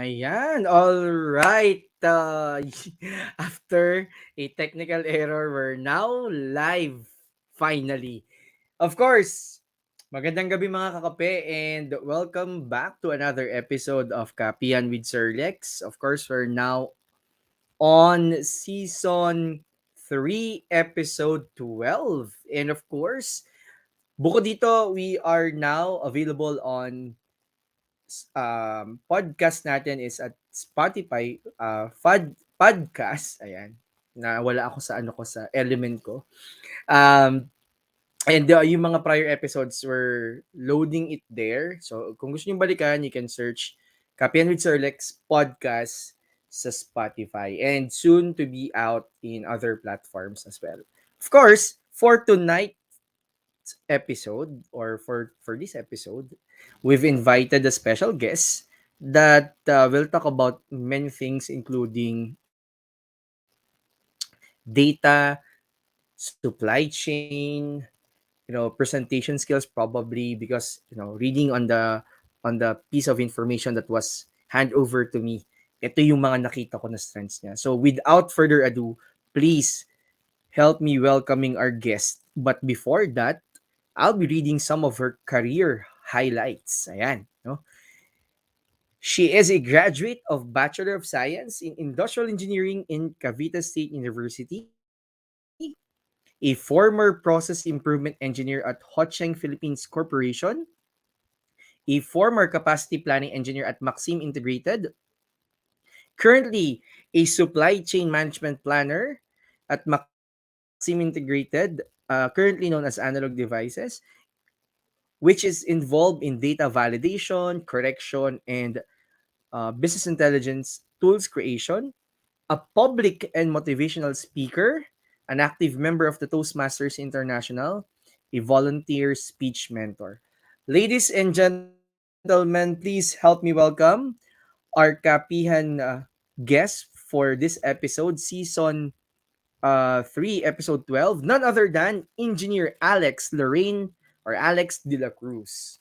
Ayan, all right. After a technical error, we're now live finally. Of course, magandang gabi mga kakape and welcome back to another episode of Kapihan with Sir Lex. Of course, we're now on season 3, episode 12. And of course, bukod dito, we are now available on podcast natin is at Spotify, podcast, ayan. Nawala ako sa ano ko sa element ko. Um, and yung mga prior episodes were loading it there. So kung gusto niyo balikan, you can search Kapihan with Sir Lex podcast sa Spotify and soon to be out in other platforms as well. Of course, for tonight episode or for this episode, we've invited a special guest that will talk about many things including data, supply chain, presentation skills probably because reading on the piece of information that was hand over to me, ito yung mga nakita ko na strengths niya. So without further ado, please help me welcoming our guest. But before that, I'll be reading some of her career highlights. Ayan, no? She is a graduate of Bachelor of Science in Industrial Engineering in Cavite State University, a former process improvement engineer at Hocheng Philippines Corporation, a former capacity planning engineer at Maxim Integrated, currently a supply chain management planner at Maxim Integrated, currently known as Analog Devices, which is involved in data validation, correction, and business intelligence tools creation, a public and motivational speaker, an active member of the Toastmasters International, a volunteer speech mentor. Ladies and gentlemen, please help me welcome our Kapihan guest for this episode, season 3, episode 12, none other than Engineer Alecs Loraine or Alex Dela Cruz.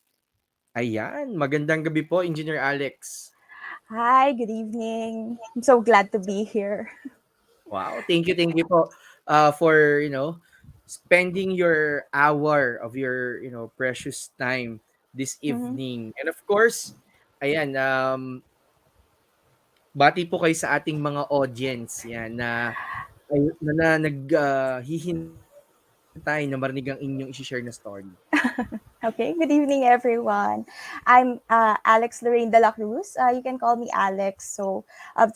Ayan, magandang gabi po, Engineer Alex. Hi, good evening. I'm so glad to be here. Wow, thank you po for, spending your hour of your, precious time this Mhm. evening. And of course, ayan, bati po kayo sa ating mga audience yan na naghihintay na marinig ang inyong i-share na story. Okay, good evening, everyone. I'm Alex Loraine Dela Cruz. You can call me Alex. So,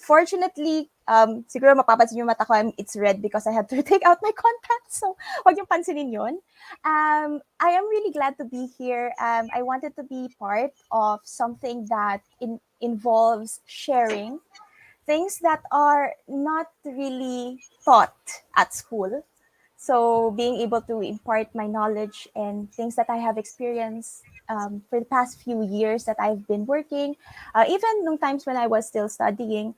fortunately, siguro mapapansin yung mata ko, it's red because I had to take out my contacts. So, wag yung pansinin yun. I am really glad to be here. I wanted to be part of something that involves sharing things that are not really taught at school. So being able to impart my knowledge and things that I have experienced for the past few years that I've been working, even in times when I was still studying,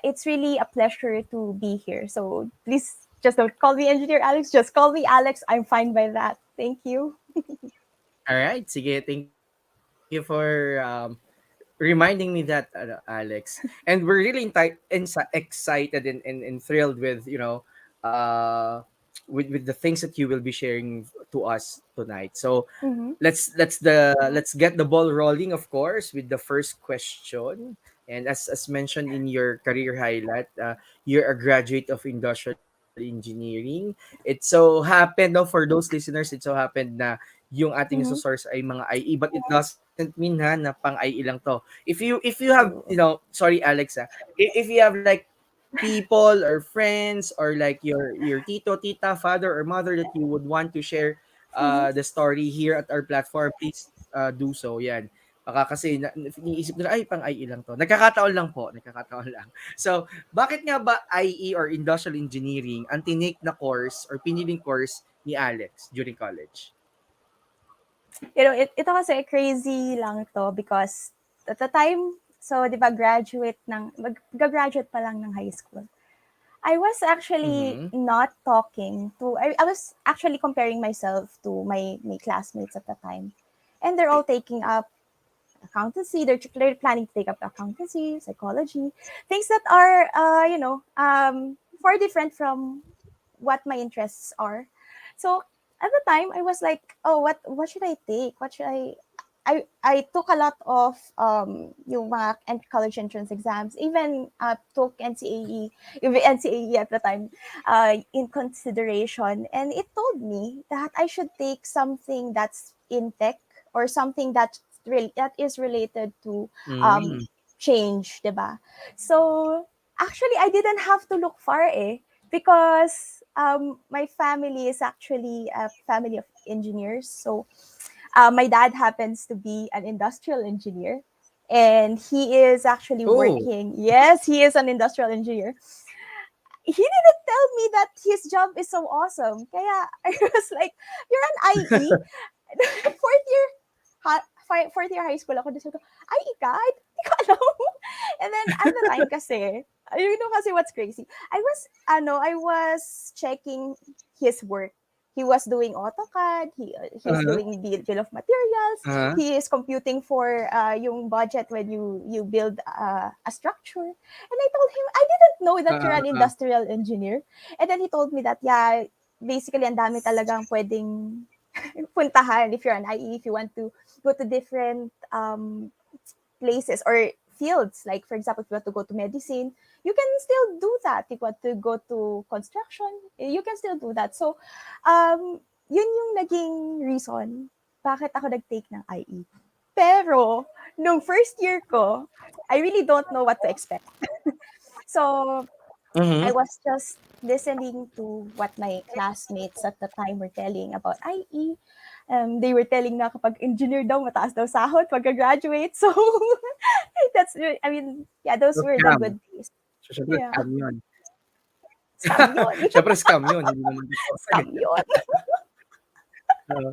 it's really a pleasure to be here. So please just don't call me Engineer Alex, just call me Alex. I'm fine by that. Thank you. All right, sige, thank you for reminding me that, Alex. And we're really excited and thrilled with, uh, with the things that you will be sharing to us tonight. So Mm-hmm. let's get the ball rolling, of course, with the first question. And as mentioned in your career highlight, you're a graduate of industrial engineering. It so happened, no, for those listeners, it so happened na yung ating Mm-hmm. source ay mga IE, but it doesn't mean na pang IE lang to. If you have, sorry Alex, if you have like people or friends or like your tito, tita, father or mother that you would want to share Mm-hmm. the story here at our platform, please do so. Yan. Baka kasi iniisip nila, ay, pang IE lang to. Nagkakataon lang po. Nagkakataon lang. So, bakit nga ba IE or Industrial Engineering ang tinake na course or piniling course ni Alex during college? Ito kasi crazy lang to because at the time, so di ba mag-graduate pa lang ng high school. I was actually Mm-hmm. not talking to, I was actually comparing myself to my classmates at the time. And they're all taking up accountancy. They're planning to take up accountancy, psychology, things that are, far different from what my interests are. So at the time, I was like, oh, what should I take? What should I took a lot of yung mga college entrance exams, even took NCAE, even NCAE at the time, in consideration, and it told me that I should take something that's in tech or something that is related to um, Mm. change, diba? So actually, I didn't have to look far, because my family is actually a family of engineers. So my dad happens to be an industrial engineer, and he is actually Oh. working. Yes, he is an industrial engineer. He didn't tell me that his job is so awesome. Kaya I was like, "You're an IE, fourth year, fourth year high school ako." Sabi ko, "IE ka? Hindi ko alam." And then at the time kasi, you know kasi what's crazy? I was checking his work. He was doing AutoCAD, he's Uh-huh. doing bill of materials, Uh-huh. he is computing for yung budget when you build a structure. And I told him, I didn't know that you're an Uh-huh. industrial engineer. And then he told me that, yeah, basically ang dami talagang pwedeng puntahan if you're an IE, if you want to go to different places or fields. Like, for example, if you want to go to medicine, you can still do that. If you want to go to construction, you can still do that. So, yun yung naging reason bakit ako nag-take ng IE. Pero, nung first year ko, I really don't know what to expect. So, I Mm-hmm. was just listening to what my classmates at the time were telling about IE. They were telling na kapag engineer daw, mataas daw sahod pagka-graduate. So, I mean, yeah, those So, were the scam. good days. So, syempre Yeah, scam yun. scam yun. Syempre scam yun, hindi naman totoo. Scam yun. Oo.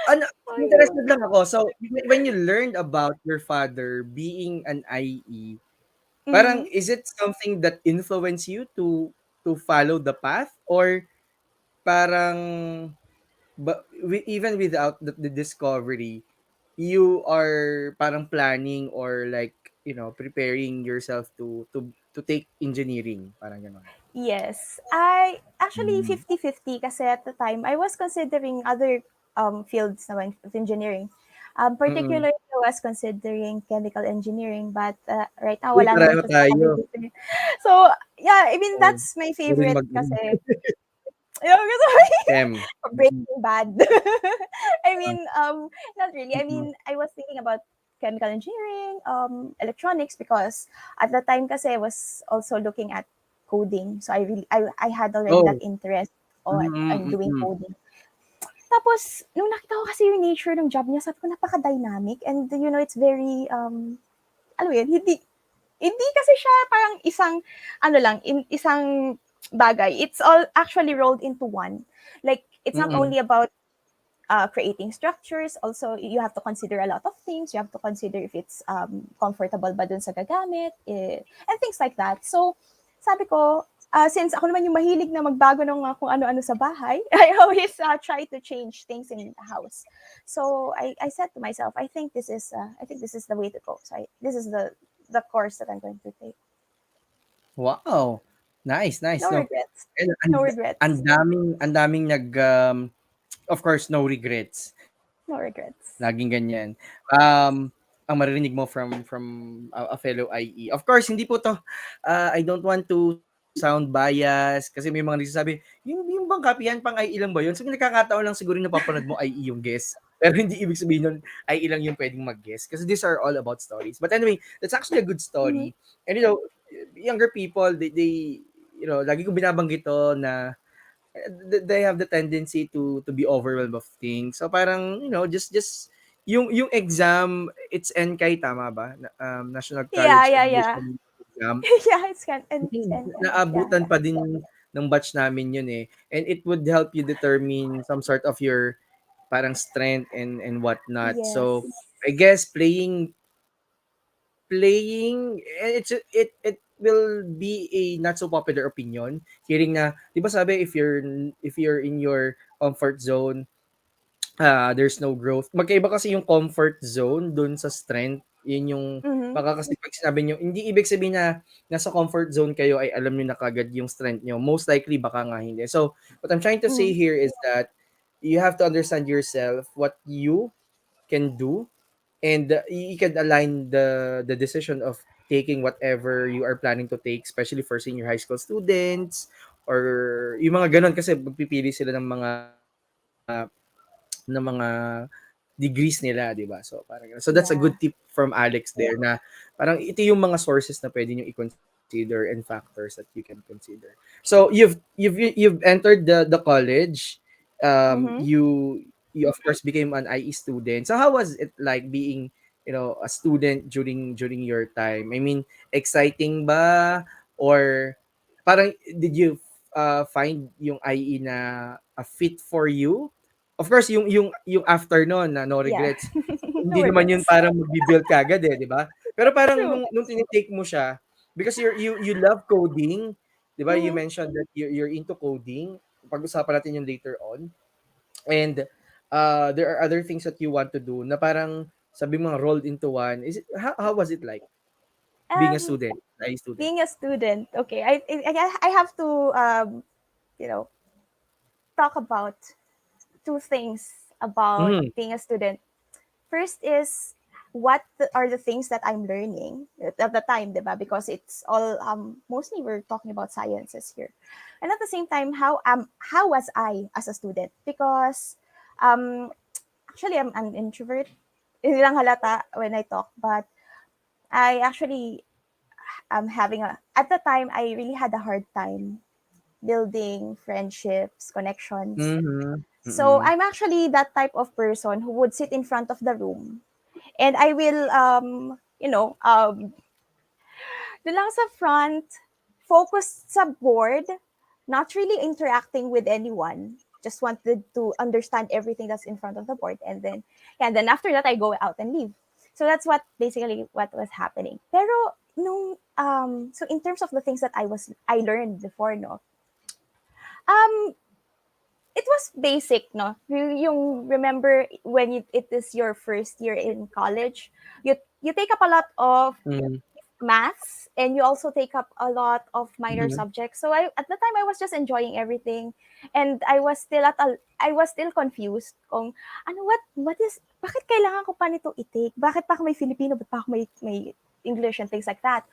Ano, interested Ayun. lang ako. So, when you learned about your father being an IE, parang Mm-hmm. is it something that influenced you to follow the path, or parang even without the discovery, you are parang planning or like, preparing yourself to take engineering, parang gano'n? Yes. I actually Mm. 50-50 kasi at the time I was considering other fields naman of engineering. Mm. Particularly I was considering chemical engineering, but right now Uy, wala naman pareho siya sa tayo. kandidato. So, yeah, I mean Oo. that's my Gusto ko rin favorite mag-ano, kasi yung gusto ko chem. Mm. Breaking Bad. I Ah, mean, not really. I mm. mean, I was thinking about chemical engineering, electronics, because at the time kasi I was also looking at coding. So I had already that Oh. interest on Mm, doing mm. coding. Tapos, nung nakita ko kasi yung nature ng job niya, sabi ko, napaka-dynamic. And, it's very, alam mo yun, hindi kasi siya parang isang, isang bagay. It's all actually rolled into one. Like, it's not Mm. only about creating structures. Also, you have to consider a lot of things. You have to consider if it's comfortable ba dun sa gagamit, and things like that. So, sabi ko, since ako naman yung mahilig na magbago ng kung ano-ano sa bahay, I always try to change things in the house. So, I said to myself, I think this is the way to go. So, this is the course that I'm going to take. Wow. Nice, nice, No 'no? regrets. And No ang regrets. daming of course, no regrets. No regrets. Laging ganyan. Um, ang maririnig mo from a fellow IE. Of course, hindi po 'to, I don't want to sound bias kasi may mga nagsasabi, "Yung bang kapihan pang IE lang ba yun?" So, nagkakataon lang siguro yung napapanood mo IE yung guest. Pero hindi ibig sabihin nun IE lang yung puwedeng mag-guest kasi these are all about stories. But anyway, that's actually a good Mm-hmm. story. And younger people, they lagi kong binabanggit 'to na they have the tendency to be overwhelmed of things. So parang, just yung exam, it's NKAI, tama ba? National Yeah, College yeah, yeah. Examination Exam. Yeah, it's can I and think yeah. naabutan pa din ng batch namin yun eh. And it would help you determine some sort of your parang strength and whatnot. Yes. So I guess playing, it will be a not so popular opinion hearing na, 'di ba sabi, if you're in your comfort zone, there's no growth. Magkaiba kasi yung comfort zone dun sa strength. Yun yung Mhm. baka kasi pag sinabi niyo hindi ibig sabihin na nasa comfort zone kayo ay alam niyo na kaagad yung strength niyo. Most likely baka nga hindi. So, what I'm trying to say Mhm. here is that you have to understand yourself, what you can do, and you can align the decision of taking whatever you are planning to take, especially for senior high school students or yung mga ganun kasi magpipili sila ng mga degrees nila, 'di ba? So parang ganun. So that's a good tip Yeah. from Alex there na parang ito yung mga sources na pwede niyo i-consider and factors that you can consider. So you've entered the college. Mhm. You of course became an IE student. So how was it like being, a student during your time? I mean, exciting ba or parang did you find yung IE na a fit for you? Of course, yung after nun na no Yeah. regrets, No hindi naman yun regrets. parang magbi-build kaagad, eh, 'di ba? Pero parang True. nung tini-take mo siya, because you love coding, 'di ba? You Mhm. mentioned that you're into coding. Pag-usapan natin yun later on. And there are other things that you want to do na parang sabi mo rolled into one. How was it like being a Um, student, a student? being a student, okay, I have to you know talk about two things about Mhm. being a student. First is are the things that I'm learning at the time, diba? Because it's all mostly we're talking about sciences here, and at the same time, how was I as a student? Because um actually I'm an introvert. Hindi lang halata when I talk, but I actually am having a at the time I really had a hard time building friendships, connections. Mhm. So Mm. I'm actually that type of person who would sit in front of the room and I will doon lang sa front, focused sa board, not really interacting with anyone. Just wanted to understand everything that's in front of the board, and then after that I go out and leave. So that's what basically what was happening. Pero nung so in terms of the things that I learned before, no, um it was basic, no? Yung remember when it is your first year in college, you take up a lot of Mhm. maths and you also take up a lot of minor Mhm. subjects. So I at the time I was just enjoying everything and I was still confused kung ano what is bakit kailangan ko pa nito i-take? Bakit pa ako may Filipino? Bakit pa ako may English and things like that?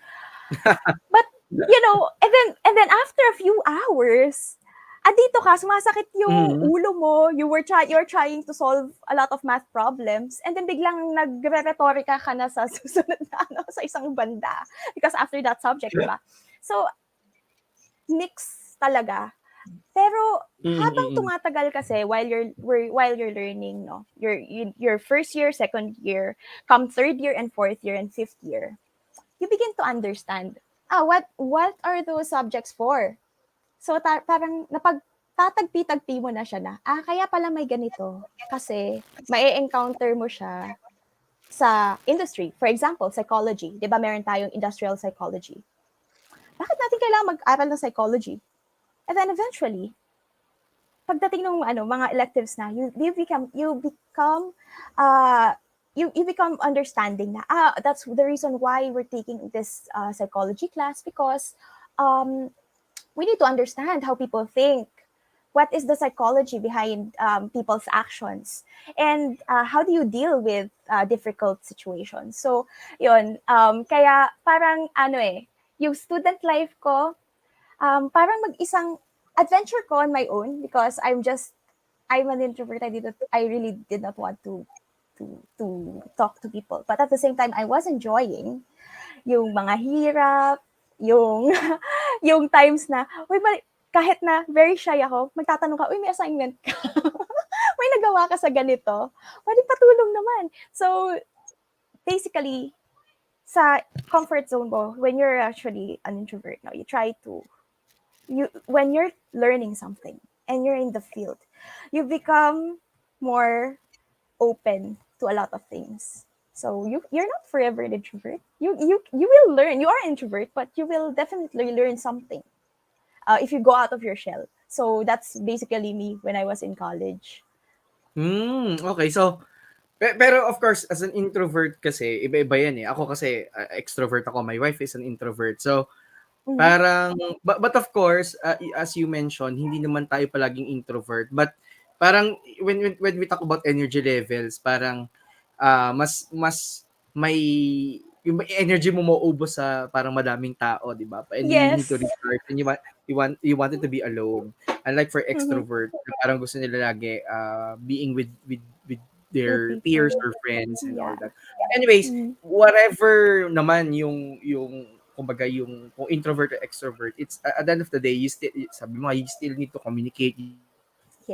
But and then after a few hours, andito ka, sumasakit yung Mhm. ulo mo, you're trying to solve a lot of math problems, and then biglang nagre-retorika ka na sa susunod na sa isang banda because after that subject, di ba? So, mix talaga. Pero Mm, habang mm. tumatagal kasi while you're learning, no, your first year, second year, come third year and fourth year and fifth year, you begin to understand, what are those subjects for? So parang tatagpi-tagpi mo na siya na, kaya pala may ganito. Kasi mai-encounter mo siya sa industry. For example, psychology. Di ba meron tayong industrial psychology? Bakit natin kailangan mag-aral ng psychology? And then eventually, pagdating ng mga electives na, uh, you become understanding na, that's the reason why we're taking this psychology class because um, we need to understand how people think. What is the psychology behind people's actions? And how do you deal with difficult situations? So, yun. Kaya parang yung student life ko, parang mag-isang adventure ko on my own because I'm an introvert. I really did not want to talk to people. But at the same time, I was enjoying yung mga hirap, yung yung times na, kahit na very shy ako, magtatanong ka, uy, may assignment ka. May nagawa ka sa ganito. Pwede patulong naman. So, basically, sa comfort zone mo, when you're actually an introvert, no, when you're learning something and you're in the field, you become more open to a lot of things. So you're not forever an introvert. You will learn. You are an introvert, but you will definitely learn something if you go out of your shell. So that's basically me when I was in college. Okay. So Pero of course, as an introvert kasi, iba-iba yan eh. Ako kasi, extrovert ako. My wife is an introvert. So, Mm-hmm. parang, but of course, as you mentioned, hindi naman tayo palaging introvert. But parang, when we talk about energy levels, parang, mas may, yung energy mo mauubos sa parang madaming tao, di ba? And you need to Yes. recharge. And you wanted to be alone. Unlike for Mm-hmm. extrovert, na parang gusto nila lagi being with With their people. peers or friends and all Yeah. that. Anyways, Mm-hmm. whatever naman yung kumbaga yung kung introvert or extrovert, it's at the end of the day, sabi mo, you still need to communicate, you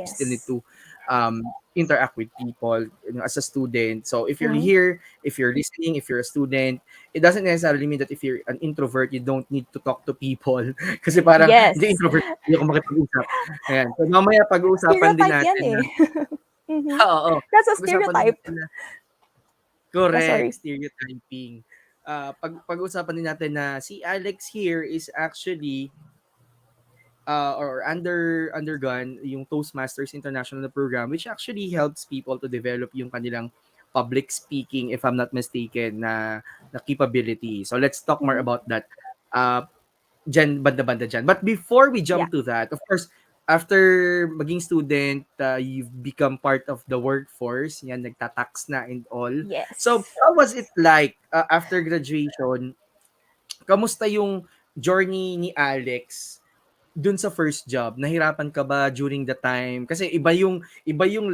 still need to Yes. interact with people, as a student. So if you're Mm-hmm. here, if you're listening, if you're a student, it doesn't necessarily mean that if you're an introvert, you don't need to talk to people. Kasi parang, hindi Yes. introvert, hindi ako makipag-usap. Ayan. So mamaya pag-uusapan din Stereotype yan natin eh. na, Mm-hmm. oo, That's a pag-usapan din stereotype. natin na, Oh, correct, sorry. stereotyping. Pag-usapan din natin na si Alex here is actually or undergone yung Toastmasters International na program, which actually helps people to develop yung kanilang public speaking, if I'm not mistaken, na capability. So let's talk more Mm-hmm. about that. Uh, Dyan, banda-banda dyan. But before we Yeah. jump to that, of course, after maging student, you've become part of the workforce, yan, nagtatax na and all. So, Yes. how was it like after graduation? Kamusta yung journey ni Alex dun sa first job? Nahirapan ka ba during the time? Kasi iba yung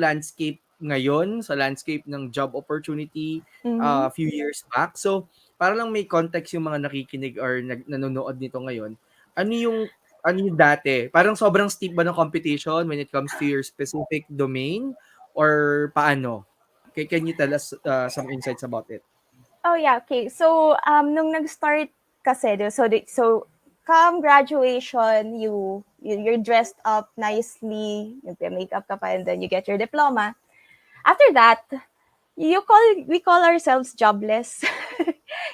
landscape ngayon sa landscape ng job opportunity Mm-hmm. a few years back. So, para lang may context yung mga nakikinig or nanonood nito ngayon. Ano yung ano yung dati? Parang sobrang steep ba ng competition when it comes to your specific domain or paano? Can you tell us some insights about it? Oh yeah, okay. So nung nag-start kasi, so come graduation, you're dressed up nicely, makeup ka pa, and then you get your diploma. After that, we call ourselves jobless.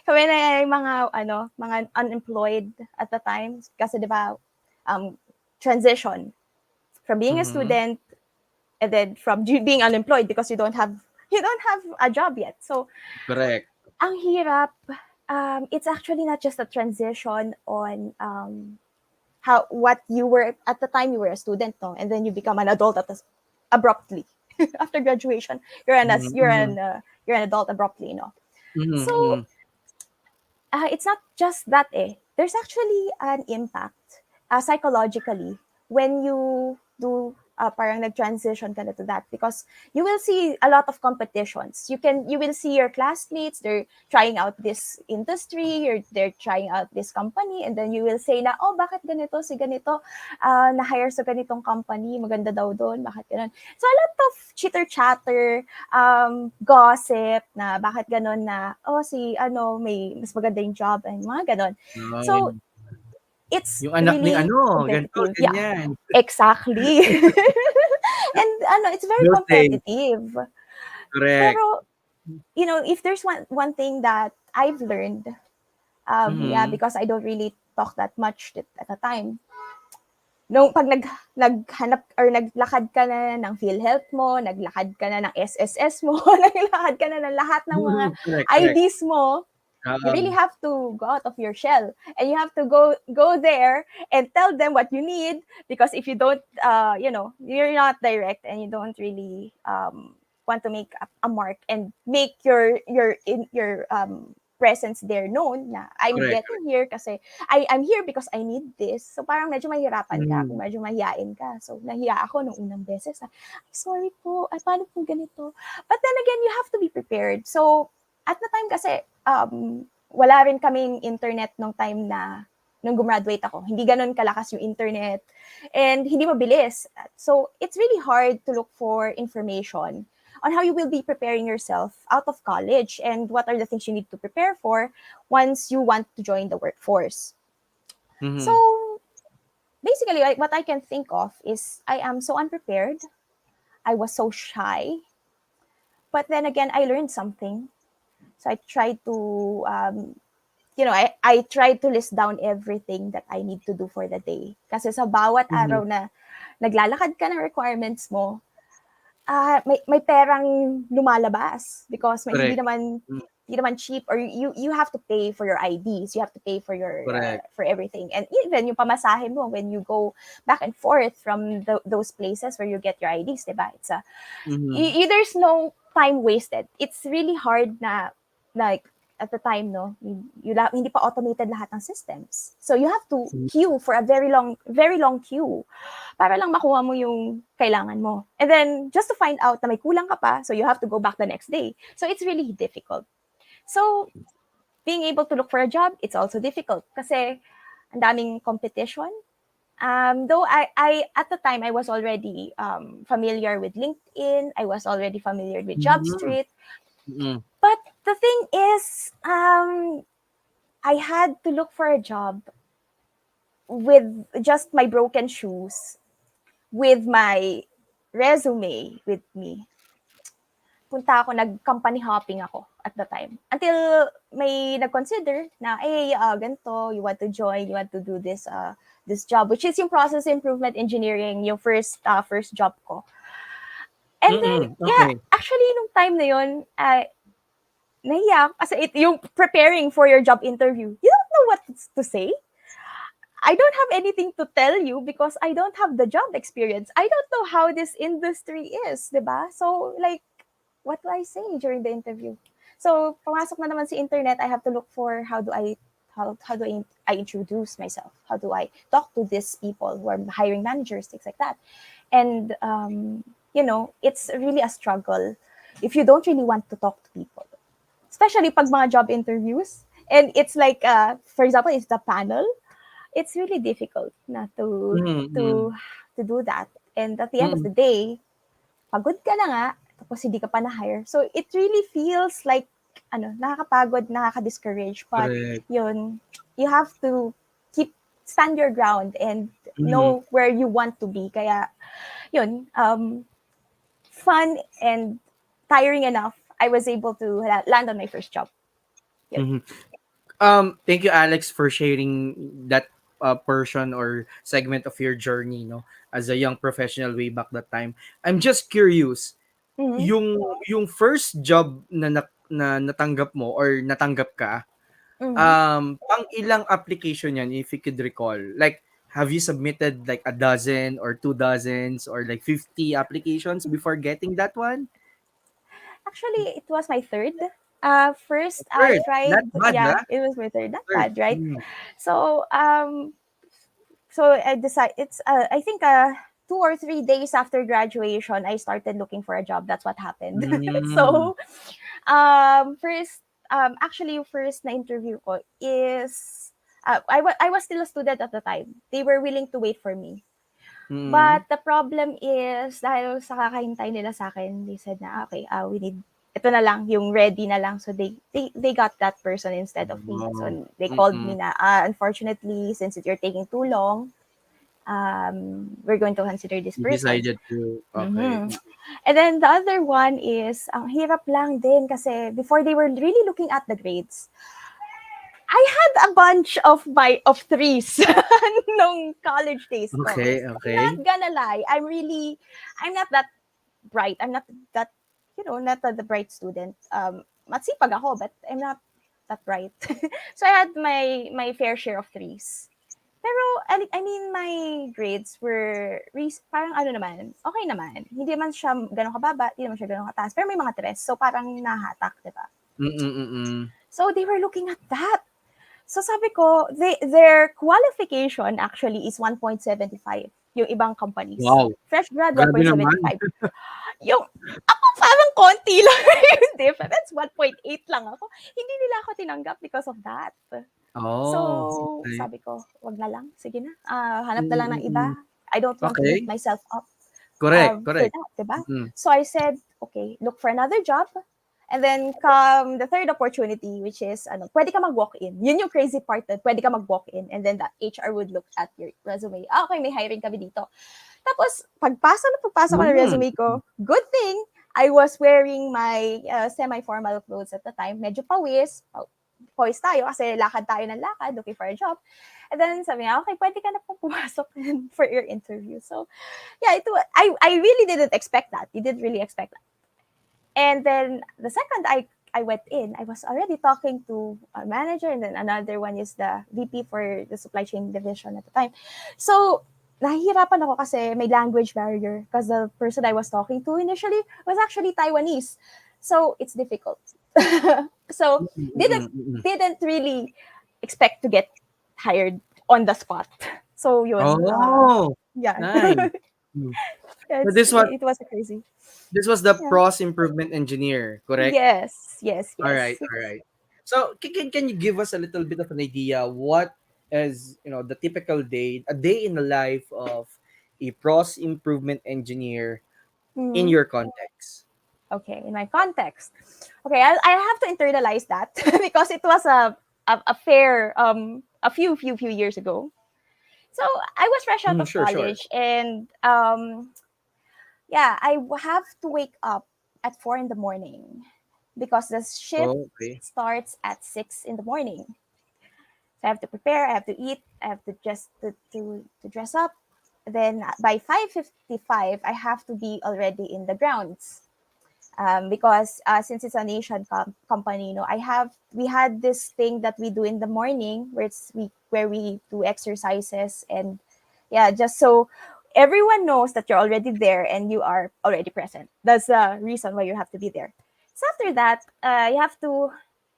Kami na yung mga unemployed at the time kasi 'di ba um transition from being a Mhm. student and then from being unemployed because you don't have a job yet. So Correct. ang hirap. It's actually not just a transition on how what you were at the time you were a student, no, and then you become an adult abruptly after graduation. You're an Mhm, as you're mhm, an uh, you're an adult abruptly, mhm, So mhm. it's not just that. There's actually an impact psychologically when you do parang nag-transition ka na to that because you will see a lot of competitions. You will see your classmates, they're trying out this industry, or they're trying out this company, and then you will say na, oh, bakit ganito, si ganito, na-hire sa ganitong company, maganda daw doon, bakit ganun. So a lot of chitter-chatter, gossip na bakit ganon na, oh, si may mas maganda yung job and mga ganon. So, Yun. it's Yung anak ni really ano, ganito, competitive. Yeah, ganyan. exactly. And it's very Those days, competitive. correct. Pero, if there's one thing that I've learned, yeah, Mhm. because I don't really talk that much at the time, nung pag naghanap or naglakad ka na ng PhilHealth mo, naglakad ka na ng SSS mo, naglakad ka na ng lahat ng mga Correct, correct. IDs mo, you Oo, really have to go out of your shell, and you have to go there and tell them what you need, because if you don't you're not direct and you don't really want to make a mark and make your presence there known na I'm correct, getting correct. here kasi I'm here because I need this. So parang medyo mahirapan ka kung Mhm. medyo mahiyain ka. So nahiya ako nung unang beses. Sorry po, ay paano po ganito? But then again, you have to be prepared. So at the time kasi wala rin kaming internet nung time na nung gumraduate ako. Hindi ganun kalakas yung internet and hindi mabilis. So it's really hard to look for information on how you will be preparing yourself out of college and what are the things you need to prepare for once you want to join the workforce. So Mhm. basically, what I can think of is I am so unprepared. I was so shy. But then again, I learned something. So I tried to I try to list down everything that I need to do for the day. Kasi sa bawat Mhm. araw na naglalakad ka ng requirements mo, may perang lumalabas because may Correct. Mm, hindi naman cheap, or you have to pay for your IDs, you have to pay correct. for everything, and even yung pamasahe mo when you go back and forth from those places where you get your IDs, diba? It's a Mhm. there's no time wasted. It's really hard na, like, at the time, no, hindi pa automated lahat ng systems. So you have to queue for a very long queue para lang makuha mo yung kailangan mo. And then, just to find out na may kulang ka pa, so you have to go back the next day. So it's really difficult. So, being able to look for a job, it's also difficult kasi ang daming competition. Though I at the time I was already familiar with LinkedIn, I was already familiar with Mhm. JobStreet, Mm. but the thing is, I had to look for a job with just my broken shoes, with my resume with me. Nag-company hopping ako at the time. Until may nag-consider na, ganito, you want to join, you want to do this job, which is yung process improvement engineering, yung first job ko. And then, Mm. yeah, Okay. actually, nung time na yun, nahiya ako. Kasi yung preparing for your job interview, you don't know what to say. I don't have anything to tell you because I don't have the job experience. I don't know how this industry is, diba? So, like, what do I say during the interview? So, pumasok na naman sa internet, I have to look for how do I introduce myself? How do I talk to these people who are hiring managers, things like that. And, it's really a struggle if you don't really want to talk to people, especially pag mga job interviews. And it's like, for example, it's the panel. It's really difficult na Mm. to do that. And at the end of Mm. the day, pagod ka na nga, tapos hindi ka pa na-hire. So, it really feels like, nakakapagod, nakaka-discourage. But, Correct. yun, you have to stand your ground and Mhm. know where you want to be. Kaya, yun, fun and tiring enough, I was able to land on my first job. Yun. Mhm. Thank you, Alex, for sharing that portion or segment of your journey, no, as a young professional way back that time. I'm just curious, Mm-hmm. yung first job na natanggap mo or natanggap ka, Mm-hmm. pang ilang application yan, if you could recall? Like, have you submitted like a dozen or 2 dozens or like 50 applications before getting that one? Actually, it was my third. First, I Third, not tried, bad, yeah, ha? it was my third. Not Third. bad, right? Mm. So, I decided it's I think 2 or 3 days after graduation I started looking for a job. That's what happened. Mm. So first actually yung first na interview ko is I was still a student at the time. They were willing to wait for me. Mm. But the problem is dahil sa kakahintay nila sa akin, they said na okay, we need ito na lang, yung ready na lang. So they got that person instead of me. So Wow. they called Mm. me na, unfortunately, since you're taking too long, we're going to consider this You person. decided to, okay. Mm-hmm. And then the other one is, ang hirap lang din kasi before they were really looking at the grades, I had a bunch of threes nung college days ko. Okay, I'm not okay. gonna lie. I'm not that bright. I'm not that, not the bright student. Matsipag ako, but I'm not that bright. So I had my fair share of threes. Pero, I mean, my grades were, parang ano naman, okay naman. Hindi naman siya ganun kababa, hindi naman siya ganun kataas. Pero may mga tres, so parang nahatak, di ba? Mm. So they were looking at that. So sabi ko, their qualification actually is 1.75, yung ibang companies. Wow, Fresh grad, grabe naman. 1.75. Yung, ako parang konti lang yung difference, 1.8 lang ako. Hindi nila ako tinanggap because of that. Oh, So, okay. sabi ko, wag na lang, sige na. Hanap na lang ng iba. Mm. I don't want to beat Okay, myself up correct, for correct. that, diba? Mm. So I said, okay, look for another job. And then come the third opportunity, which is, pwede ka mag-walk-in. Yun yung crazy part, that pwede ka mag-walk-in. And then the HR would look at your resume. Okay, may hiring kami dito. Tapos, pagpasok ko ng Mm. resume ko, good thing, I was wearing my semi-formal clothes at the time. Medyo pawis, poised tayo kasi lakad tayo ng lakad, looking for a job. And then sabi niya, okay, pwede ka na po pumasok for your interview. So, yeah, I really didn't expect that. You didn't really expect that. And then the second I went in, I was already talking to a manager, and then another one is the VP for the supply chain division at the time. So, nahihirapan ako kasi may language barrier because the person I was talking to initially was actually Taiwanese. So, it's difficult. So, didn't Mm-mm. didn't really expect to get hired on the spot. So, yun. Oh, Yeah. nice. Mm. So It was crazy. this was the Yeah. pros improvement engineer, correct? Yes, yes, All right, yes. all right. So can you give us a little bit of an idea what is, the typical day, a day in the life of a pros improvement engineer in Mm, your context? okay, in my context. Okay, I have to internalize that because it was a fair a few years ago. So I was fresh out Mm, of sure, sure. college, and yeah, have to wake up at 4 in the morning because the shift Oh, okay. starts at 6 in the morning. So I have to prepare, I have to eat, I have to just to dress up. Then by 5:55, I have to be already in the grounds. Because since it's an Asian company, we had this thing that we do in the morning where we do exercises, and yeah, just so everyone knows that you're already there and you are already present. That's the reason why you have to be there. So after that, you have to.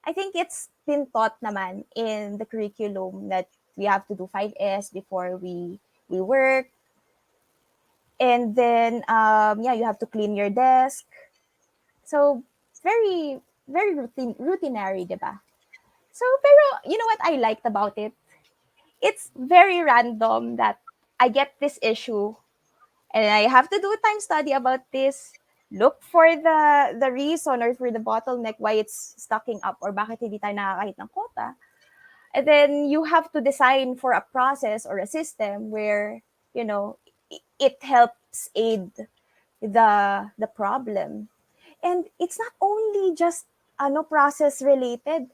I think it's been taught naman in the curriculum that we have to do 5S before we work, and then yeah, you have to clean your desk. So very very routinary, 'di ba? So pero you know what I liked about it? It's very random that I get this issue and I have to do a time study about this. Look for the reason or for the bottleneck why it's stocking up or bakit hindi tayo nakakahit ng quota. And then you have to design for a process or a system where, it helps aid the problem. And it's not only just process related.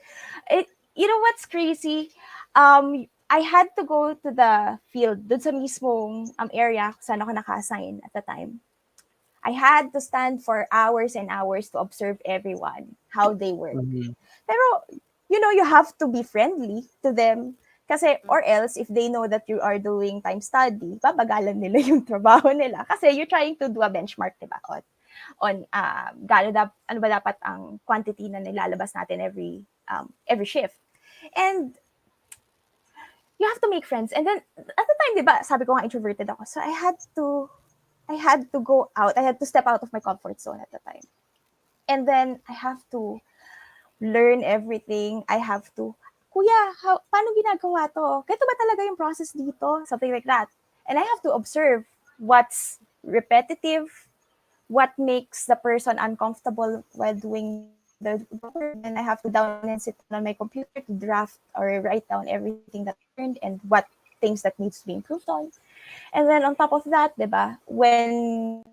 It You know what's crazy? I had to go to the field dun sa mismong area kung saan ako naka-assign at the time. I had to stand for hours and hours to observe everyone, how they work. Mhm. Pero, you have to be friendly to them. Kasi, or else, if they know that you are doing time study, babagalan nila yung trabaho nila. Kasi you're trying to do a benchmark, diba? On ano ba dapat ang quantity na nilalabas natin every shift. And you have to make friends. And then, at the time, diba, sabi ko nga introverted ako. So, I had to go out. I had to step out of my comfort zone at the time. And then, I have to learn everything. I have to, Kuya, paano ginagawa to? Ganito ba talaga yung process dito? Something like that. And I have to observe what's repetitive, what makes the person uncomfortable while doing the work. And then I have to go down and sit down on my computer to draft or write down everything that I learned and what things that needs to be improved on. And then on top of that, diba, when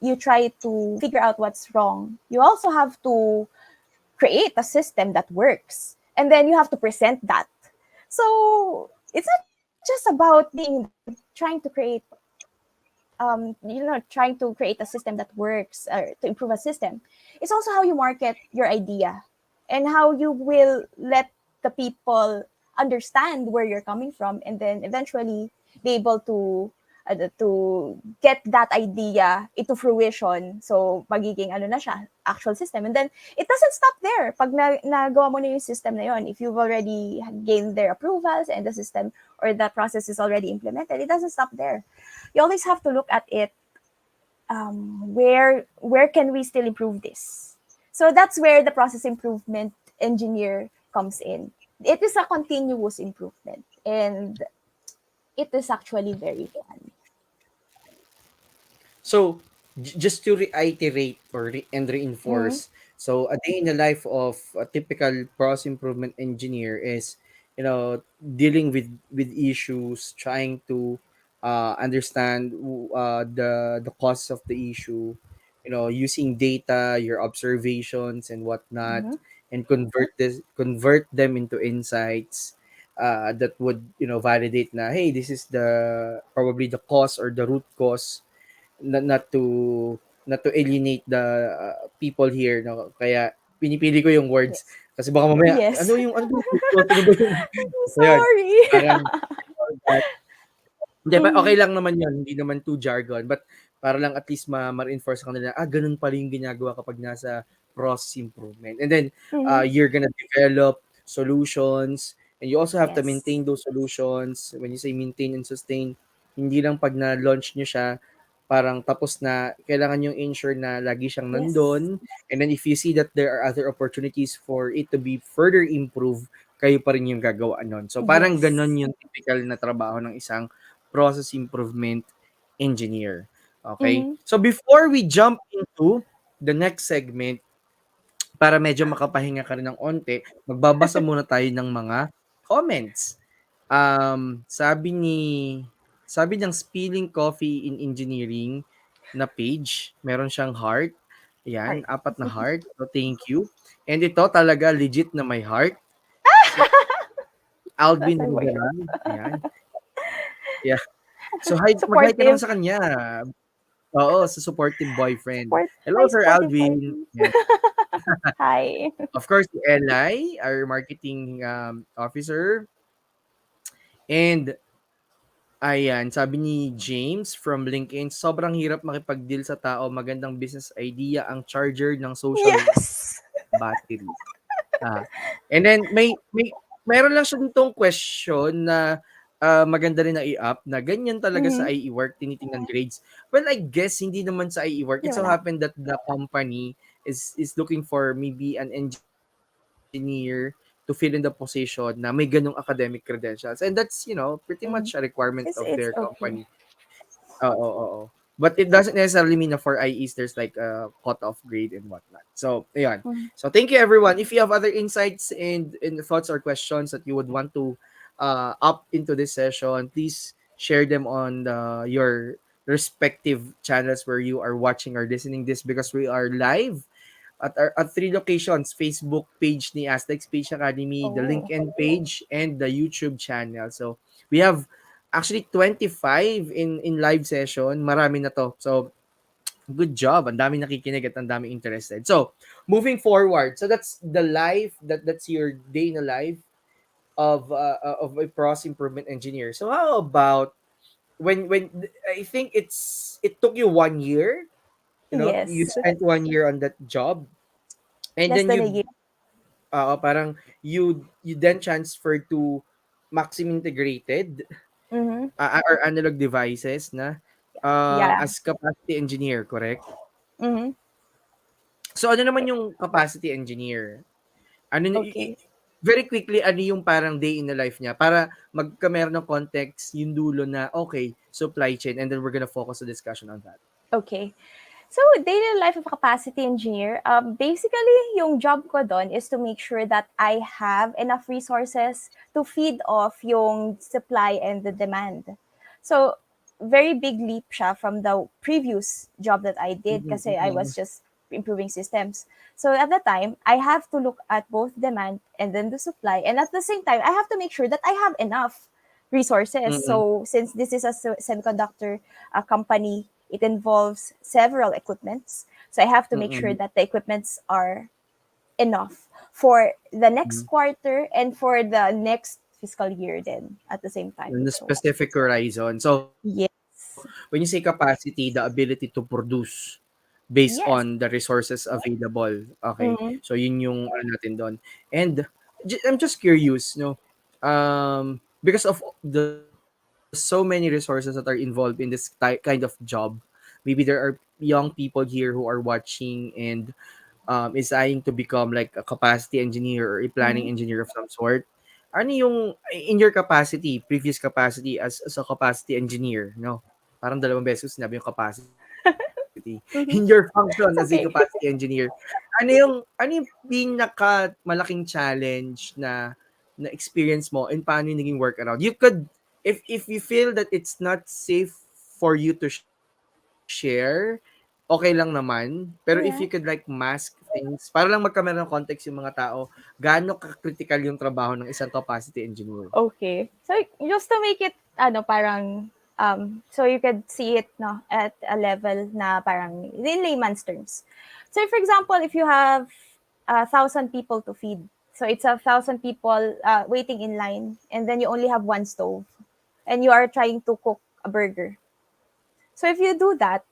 you try to figure out what's wrong, you also have to create a system that works. And then you have to present that. So it's not just about being there, trying to create trying to create a system that works or to improve a system. It's also how you market your idea and how you will let the people understand where you're coming from, and then eventually be able to get that idea into fruition. So magiging ano na siya, actual system. And then it doesn't stop there. Pag nagawa mo na yung system na yon, if you've already gained their approvals and the system or the process is already implemented, it doesn't stop there. You always have to look at it. Where can we still improve this? So that's where the process improvement engineer comes in. It is a continuous improvement, and it is actually very fun. So, just to reiterate and Mm-hmm. reinforce, so a day in the life of a typical process improvement engineer is, dealing with issues, trying to understand the cause of the issue, using data, your observations and whatnot, Mm-hmm. and convert them into insights that would, validate na, hey, this is the probably the cause or the root cause, not to alienate the people here, no, kaya pinipili ko yung words Yes. kasi baka mamaya Yes. ano ba yung root cause, ano ba yung I'm so yun, sorry. parang hindi, Mm-hmm. okey lang naman 'yun, hindi naman too jargon, but para lang at least ma-reinforce sa kanila, gano'n pala yung ginagawa kapag nasa process improvement. And then, Mm-hmm. you're gonna develop solutions, and you also have to Yes. maintain those solutions. When you say maintain and sustain, hindi lang 'pag na-launch niyo siya, parang tapos na, kailangan niyong ensure na lagi siyang Yes. nandun, and then if you see that there are other opportunities for it to be further improved, kayo pa rin yung gagawa nun. So, parang gano'n Yes. yung typical na trabaho ng isang process improvement engineer. Okay? Mm-hmm. So before we jump into the next segment, para medyo makapahinga ka rin ng onte, magbabasa muna tayo ng mga comments. Sabi ng Spilling Coffee in Engineering na page, meron siyang heart. Ayan, Heart. 4 na heart. So thank you. And ito talaga legit na may heart. Si That's Alvin our boyfriend. Riveral. Ayan. Yeah. So mag-hi ka naman Supportive. sa kanya. Oo, sa supportive boyfriend. Support. Hello, Hi, Sir supportive Alvin. boyfriend. Yes. Hi. Of course, si Eli, our marketing officer. And ayan, sabi ni James from LinkedIn, sobrang hirap makipag-deal sa tao. Magandang business idea ang charger ng social Yes. battery. And then meron lang siya ditong question na maganda rin na i-up na ganyan talaga sa Mm-hmm. IE work, tinitingnan grades. Well, I guess hindi naman sa IE work. Di It so wala. happened that the company is looking for maybe an engineer to fill in the position na may ganong academic credentials. And that's, pretty much a Mm-hmm. requirement of their It's company. okay. Oo, oo, oo. But it doesn't necessarily mean na for IEs there's like a cut-off grade and whatnot. So, ayan. Mm-hmm. So, thank you everyone. If you have other insights and thoughts or questions that you would want to up into this session, please share them on your respective channels where you are watching or listening this, because we are live at 3 locations: Facebook page ni Aztec Space Academy, the Oh. LinkedIn page, and the YouTube channel. So, we have actually 25 in live session. Marami na to. So, good job. Ang dami nakikinig at ang dami interested. So, moving forward. So, that's the life, that's your day in the life of a process improvement engineer. So, how about when I think it took you 1 year, you Yes. spent 1 year on that job, and Less then than a year. parang you then transfer to Maxim Integrated Mm-hmm. or analog devices na Yeah. as capacity engineer, correct? Mm-hmm. So ano naman yung capacity engineer? Ano Okay. very quickly, ano yung parang day in the life niya para meron ng context yung dulo na okay, supply chain, and then we're gonna focus the discussion on that. Okay. So, daily life of a capacity engineer, basically, yung job ko doon is to make sure that I have enough resources to feed off yung supply and the demand. So, very big leap siya from the previous job that I did Mm-mm, kasi I mm-mm, was just improving systems. So, at that time, I have to look at both demand and then the supply. And at the same time, I have to make sure that I have enough resources. mm-mm, So, since this is a semiconductor company, it involves several equipments. So I have to make sure mm-mm, that the equipments are enough for the next mm-mm. quarter and for the next fiscal year then at the same time. In the So specific horizon. So when you say yes. capacity, the ability to produce based on the Yes. resources available. Okay. So Mm-hmm. yun yung natin doon. And I'm just curious, because of the so many resources that are involved in this kind of job, maybe there are young people here who are watching and is eyeing to become like a capacity engineer or a planning Mm-hmm. engineer of some sort. Ano yung in your capacity, previous capacity as a capacity engineer, no? Parang dalawang beses ko sinabi yung capacity. In your function Mm-hmm. as a capacity It's okay. engineer, ano yung pinaka malaking challenge na experience mo, and paano yung naging workaround? You could, if you feel that it's not safe for you to share, okay lang naman. Pero if you Yeah. could like mask for things para lang magkaroon ng context yung mga tao, gaano ka-critical yung trabaho ng isang capacity engineer? Okay. So just to make it parang so you could see it no at a level na parang in layman's terms. So for example, if you have 1,000 people to feed, so it's 1,000 people waiting in line, and then you only have one stove, and you are trying to cook a burger. So if you do that,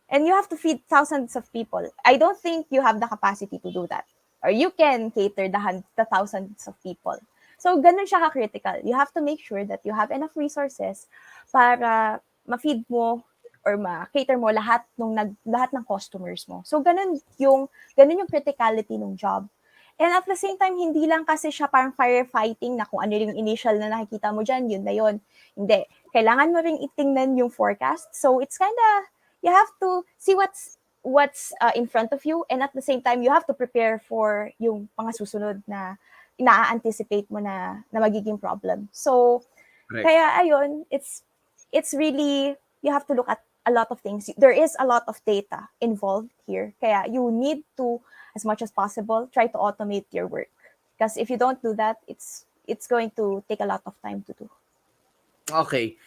and you have to feed thousands of people, I don't think you have the capacity to do that. Or you can cater the thousands of people. So, ganun siya ka-critical. You have to make sure that you have enough resources para ma-feed mo or ma-cater mo lahat ng customers mo. So, ganun yung criticality ng job. And at the same time, hindi lang kasi siya parang firefighting na kung ano yung initial na nakikita mo dyan, yun na yun. Hindi. Kailangan mo ring itingnan yung forecast. So, it's kinda you have to see what's in front of you, and at the same time you have to prepare for yung mga susunod na ina-anticipate mo na magiging problem. So Correct. kaya ayun, it's really you have to look at a lot of things. There is a lot of data involved here. Kaya you need to, as much as possible, try to automate your work. Because if you don't do that, it's going to take a lot of time to do. Okay.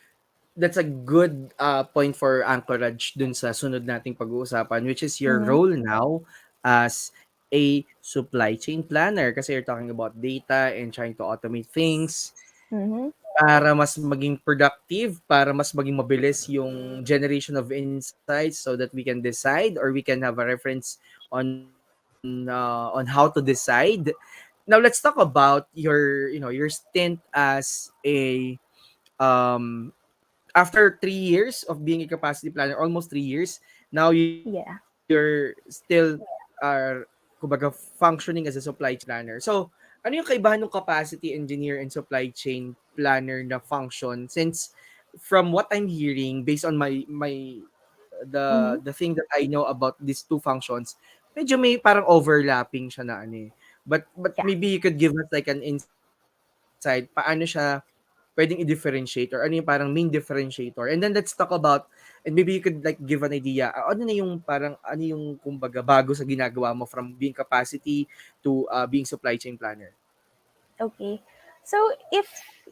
That's a good point for anchorage dun sa sunod nating pag-uusapan, which is your Mm-hmm. role now as a supply chain planner, kasi you're talking about data and trying to automate things Mm-hmm. para mas maging productive, para mas maging mabilis yung generation of insights so that we can decide or we can have a reference on how to decide. Now let's talk about your your stint as a um after 3 years of being a capacity planner, almost 3 years, now you're Yeah. still kumbaga functioning as a supply chain planner. So, ano yung kaibahan ng capacity engineer and supply chain planner na function? Since from what I'm hearing, based on the Mm-hmm. thing that I know about these two functions, medyo may parang overlapping siya na ano eh. But Yeah. maybe you could give us like an insight paano siya pwedeng i-differentiate, or ano yung parang main differentiator. And then let's talk about, and maybe you could like give an idea, ano na yung parang, ano yung kumbaga bago sa ginagawa mo from being capacity to being supply chain planner? Okay. So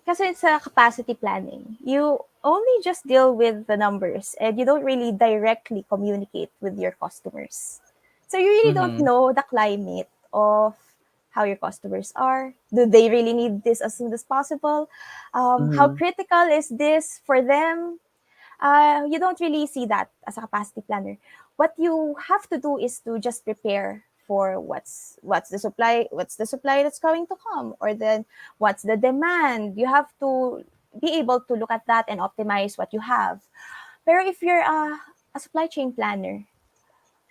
kasi sa capacity planning, you only just deal with the numbers and you don't really directly communicate with your customers. So you really don't Mm-hmm. know the climate of how your customers are. Do they really need this as soon as possible? How Mm-hmm. critical is this for them? You don't really see that as a capacity planner. What you have to do is to just prepare for what's the supply that's going to come, or then what's the demand. You have to be able to look at that and optimize what you have. But if you're a supply chain planner,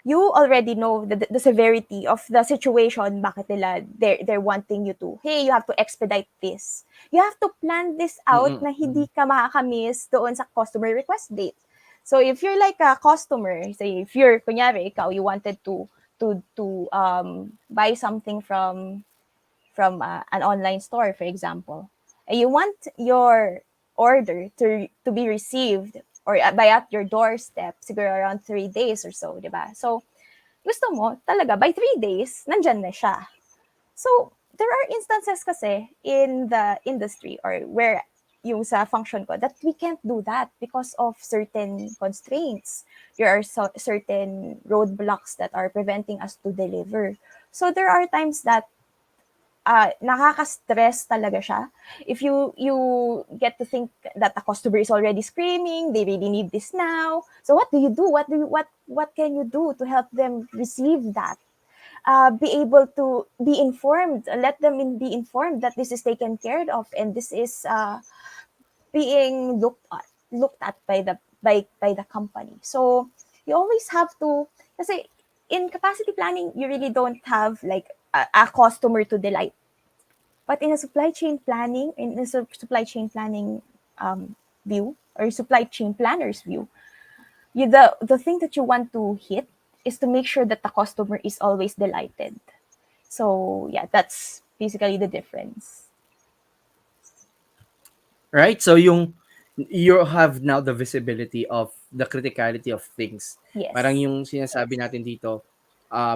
you already know the severity of the situation, bakit nila they're wanting you to, hey, you have to expedite this. You have to plan this out na Mm-hmm. hindi ka makakamiss doon sa customer request date. So if you're like a customer, say if you're, kunyari, ikaw, you wanted to buy something from an online store, for example, and you want your order to be received or by at your doorstep, siguro around 3 days or so, di ba? So, gusto mo talaga by 3 days, nandyan na siya. So, there are instances kasi in the industry or where yung sa function ko that we can't do that because of certain constraints. There are certain roadblocks that are preventing us to deliver. So, there are times that nakaka-stress talaga siya. If you get to think that the customer is already screaming, they really need this now. So what do you do? What can you do to help them receive that? Be able to be informed. Let them be informed that this is taken care of and this is being looked at by the company. So you always have to, kasi in capacity planning, you really don't have like a customer to delight. But in a supply chain planning view, or supply chain planner's view, the thing that you want to hit is to make sure that the customer is always delighted. So yeah, that's basically the difference. Right? So you have now the visibility of the criticality of things. Parang Yes. yung sinasabi natin dito,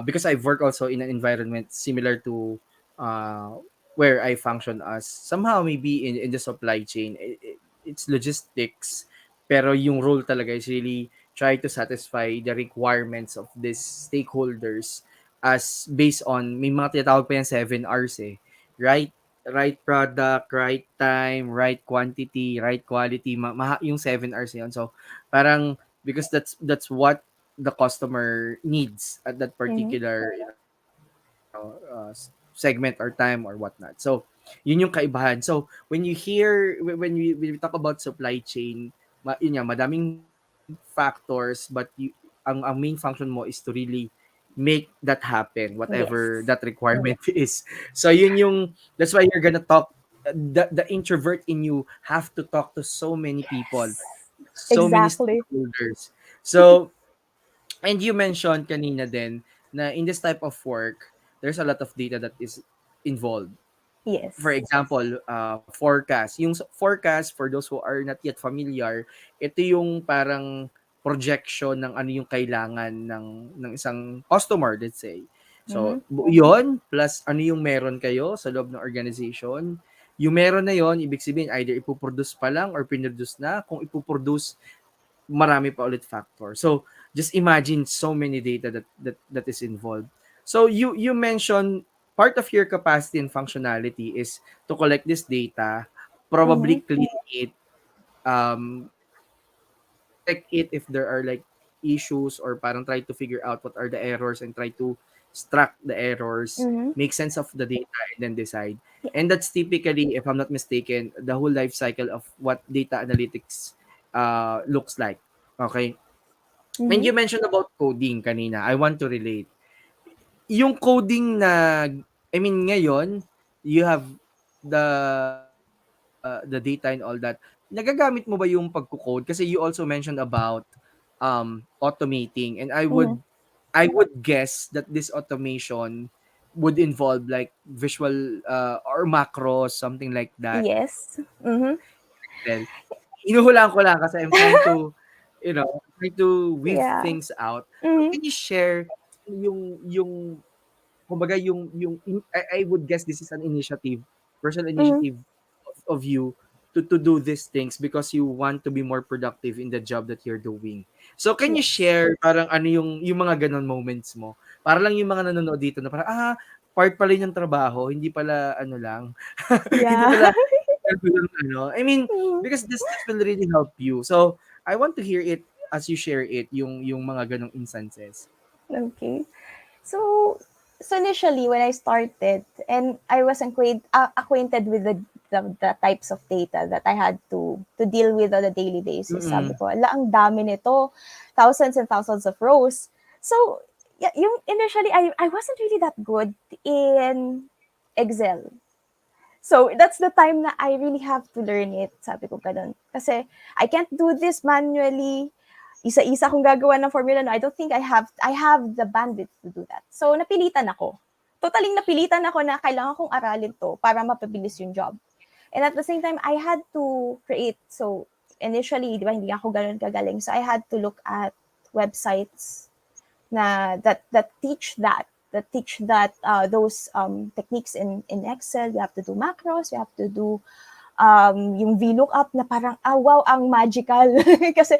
because I've worked also in an environment similar to uh, where I function as somehow maybe in the supply chain. It's logistics, pero yung role talaga is really try to satisfy the requirements of these stakeholders as based on may mga tinatawag pa yan 7 R's eh. Right right product, right time, right quantity, right quality, yung 7 R's na yun. So parang because that's what the customer needs at that Mm-hmm. particular segment or time or whatnot. So yun yung kaibahan. So when you hear when we talk about supply chain, yun nga, madaming factors but ang main function mo is to really make that happen whatever Yes. that requirement Yes. is. So yun yung that's why you're gonna talk the introvert in you have to talk to so many people, Yes. so many Exactly. stakeholders. So and you mentioned kanina din na in this type of work, there's a lot of data that is involved. For Yes. example, forecast. Yung forecast, for those who are not yet familiar, ito yung parang projection ng ano yung kailangan ng isang customer, let's say. Mm-hmm. So, yun, plus ano yung meron kayo sa loob ng organization. Yung meron na yon ibig sabihin, either ipoproduce pa lang or pinroduce na. Kung ipoproduce, marami pa ulit factor. So just imagine so many data that is involved. So you mentioned part of your capacity and functionality is to collect this data, Mm-hmm. probably clean it, check it if there are like issues or parang try to figure out what are the errors and try to extract the errors, Mm-hmm. make sense of the data and then decide. And that's typically, if I'm not mistaken, the whole life cycle of what data analytics looks like. Okay. And Mm-hmm. you mentioned about coding kanina. I want to relate. Yung coding na, I mean, ngayon, you have the data and all that. Nagagamit mo ba yung pagko-code? Kasi you also mentioned about automating, and Mm-hmm. I would guess that this automation would involve like visual or macros, something like that. Yes. Mm-hmm. Excel. Hinuhulaan ko lang kasi I'm trying to, trying to weave Yeah. things out. So Mm-hmm. can you share yung kumbaga I would guess this is an initiative, personal Mm-hmm. initiative of you to do these things because you want to be more productive in the job that you're doing. So can you Yes. share parang ano yung mga ganon moments mo? Para lang yung mga nanonood dito na parang part pala yun ng trabaho, hindi pala ano lang, hindi Yeah. pala ano. I mean, Mm-hmm. because this will really help you. So I want to hear it as you share it yung mga ganong instances. Okay. So, so initially when I started and I was acquainted with the types of data that I had to deal with on a daily basis. Sabi Mm. ko, ala, ang dami nito, thousands and thousands of rows. So, yeah, yung initially I wasn't really that good in Excel. So, that's the time na I really have to learn it. Sabi ko ganun. Kasi, I can't do this manually. Isa-isa kong gagawa ng formula. No, I don't think I have the bandwidth to do that. So, napilitan ako. Totaling napilitan ako na kailangan kong aralin to para mapabilis yung job. And at the same time, I had to create. So, initially, di ba, hindi ako ganun kagaling. So, I had to look at websites na that teach those techniques in Excel. You have to do macros, you have to do yung VLOOKUP na parang, wow, ang magical. Kasi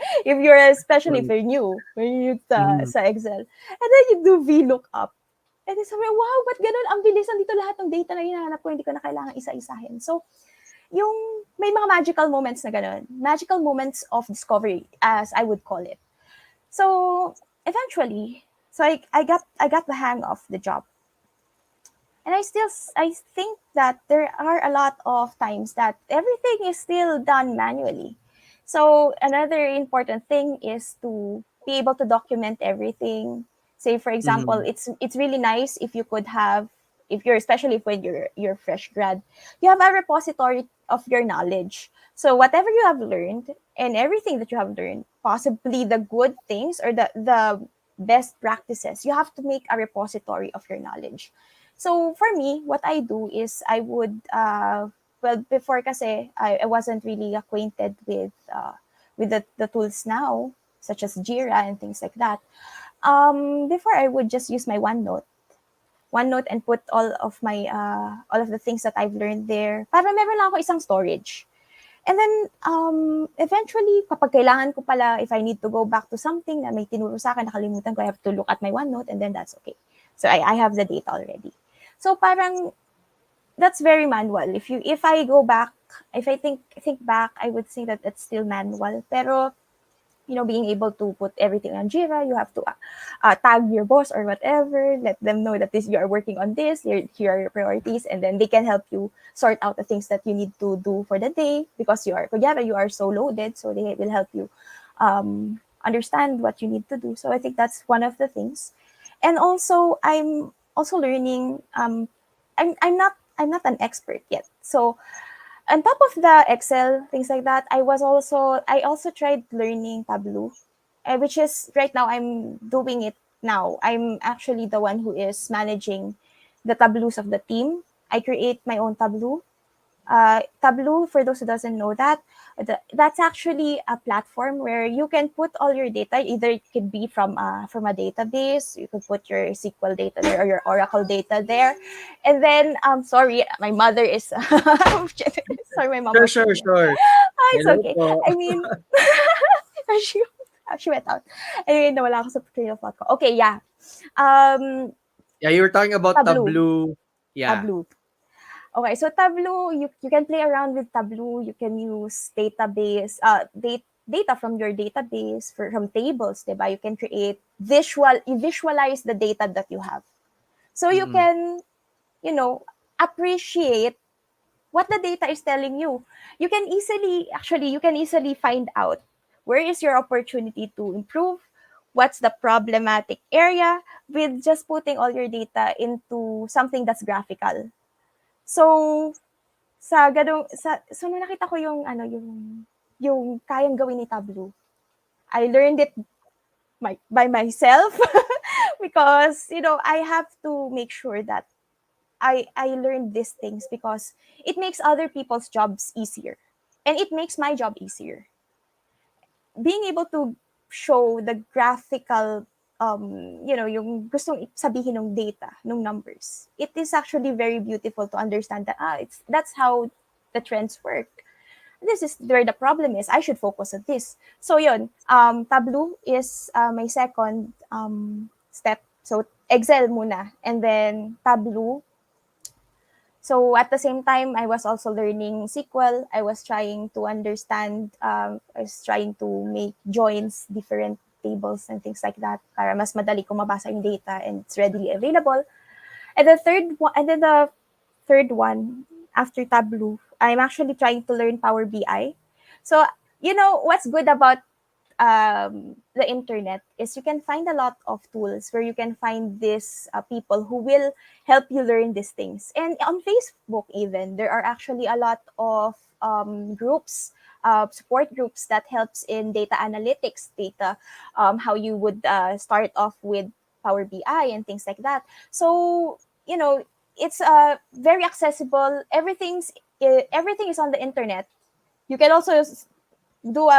especially if you're new, when you're Mm. sa Excel. And then you do VLOOKUP. And then sabi, wow, ba't ganun? Ang bilis, nandito lahat ng data na hinahanap ko, hindi ko na kailangan isa-isahin. So, yung may mga magical moments na ganun. Magical moments of discovery, as I would call it. So, eventually, I got the hang of the job. And I think that there are a lot of times that everything is still done manually. So another important thing is to be able to document everything. Say for example, Mhm. it's really nice if you could have, if you're, especially when you're fresh grad, you have a repository of your knowledge. So whatever you have learned and everything that you have learned, possibly the good things or the best practices, you have to make a repository of your knowledge. So for me, what I do is I would well, before kasi I wasn't really acquainted with the tools now, such as Jira and things like that. Before I would just use my OneNote and put all of the things that I've learned there. Para meron lang ako isang storage. And then, eventually, kapag kailangan ko pala, if I need to go back to something na may tinuro sa akin, nakalimutan ko, I have to look at my OneNote, and then that's okay. So I have the data already. So parang that's very manual. If I go back, if I think back, I would say that it's still manual. Pero being able to put everything on Jira, you have to tag your boss or whatever, let them know that you are working on this, here are your priorities, and then they can help you sort out the things that you need to do for the day because you are so loaded, so they will help you understand what you need to do. So I think that's one of the things. And also, I'm also learning. I'm not an expert yet, so on top of the Excel things like that, I also tried learning Tableau, which is right now I'm doing it now. I'm actually the one who is managing the tableaus of the team. I create my own tableau. Tableau, for those who doesn't know that, that's actually a platform where you can put all your data. Either it could be from a database, you could put your SQL data there or your Oracle data there, and then sorry, my mother is sorry, my mom Sure, was sure, here. sure. It's Hello okay. po. I mean, she she went out. Anyway, nawala ako sa train of thought ko. Okay, yeah. Yeah, you were talking about Tableau. Tableau. Yeah. Tableau. Okay, so Tableau, you can play around with Tableau. You can use data from your database from tables, diba? You can you visualize the data that you have. So you Mm-mm. can, you know, appreciate what the data is telling you. You can easily find out where is your opportunity to improve, what's the problematic area with just putting all your data into something that's graphical. So nung nakita ko yung kayang gawin ni Tableau, I learned it by myself because I have to make sure that I learned these things because it makes other people's jobs easier and it makes my job easier. Being able to show the graphical yung gustong sabihin ng data, ng numbers. It is actually very beautiful to understand that that's how the trends work. This is where the problem is. I should focus on this. So yun, Tableau is my second step. So Excel muna and then Tableau. So at the same time, I was also learning SQL. I was trying to understand, I was trying to make joins, different tables and things like that para mas madali ko mabasa yung data and it's readily available. And the third one after Tableau, I'm actually trying to learn Power BI. So, what's good about the internet is you can find a lot of tools where you can find these people who will help you learn these things. And on Facebook, even there are actually a lot of groups, support groups that helps in data analytics, how you would start off with Power BI and things like that. So it's very accessible. Everything is on the internet. You can also do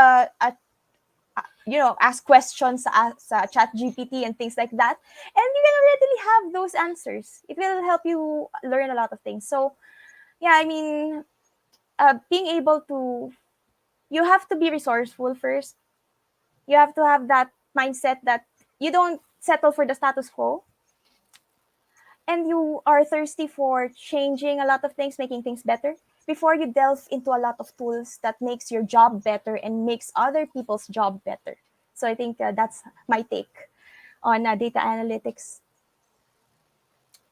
ask questions sa chat GPT and things like that, and you can already have those answers. It will help you learn a lot of things. So yeah, I mean, being able to you have to be resourceful first. You have to have that mindset that you don't settle for the status quo, and you are thirsty for changing a lot of things, making things better before you delve into a lot of tools that makes your job better and makes other people's job better. So I think that's my take on data analytics.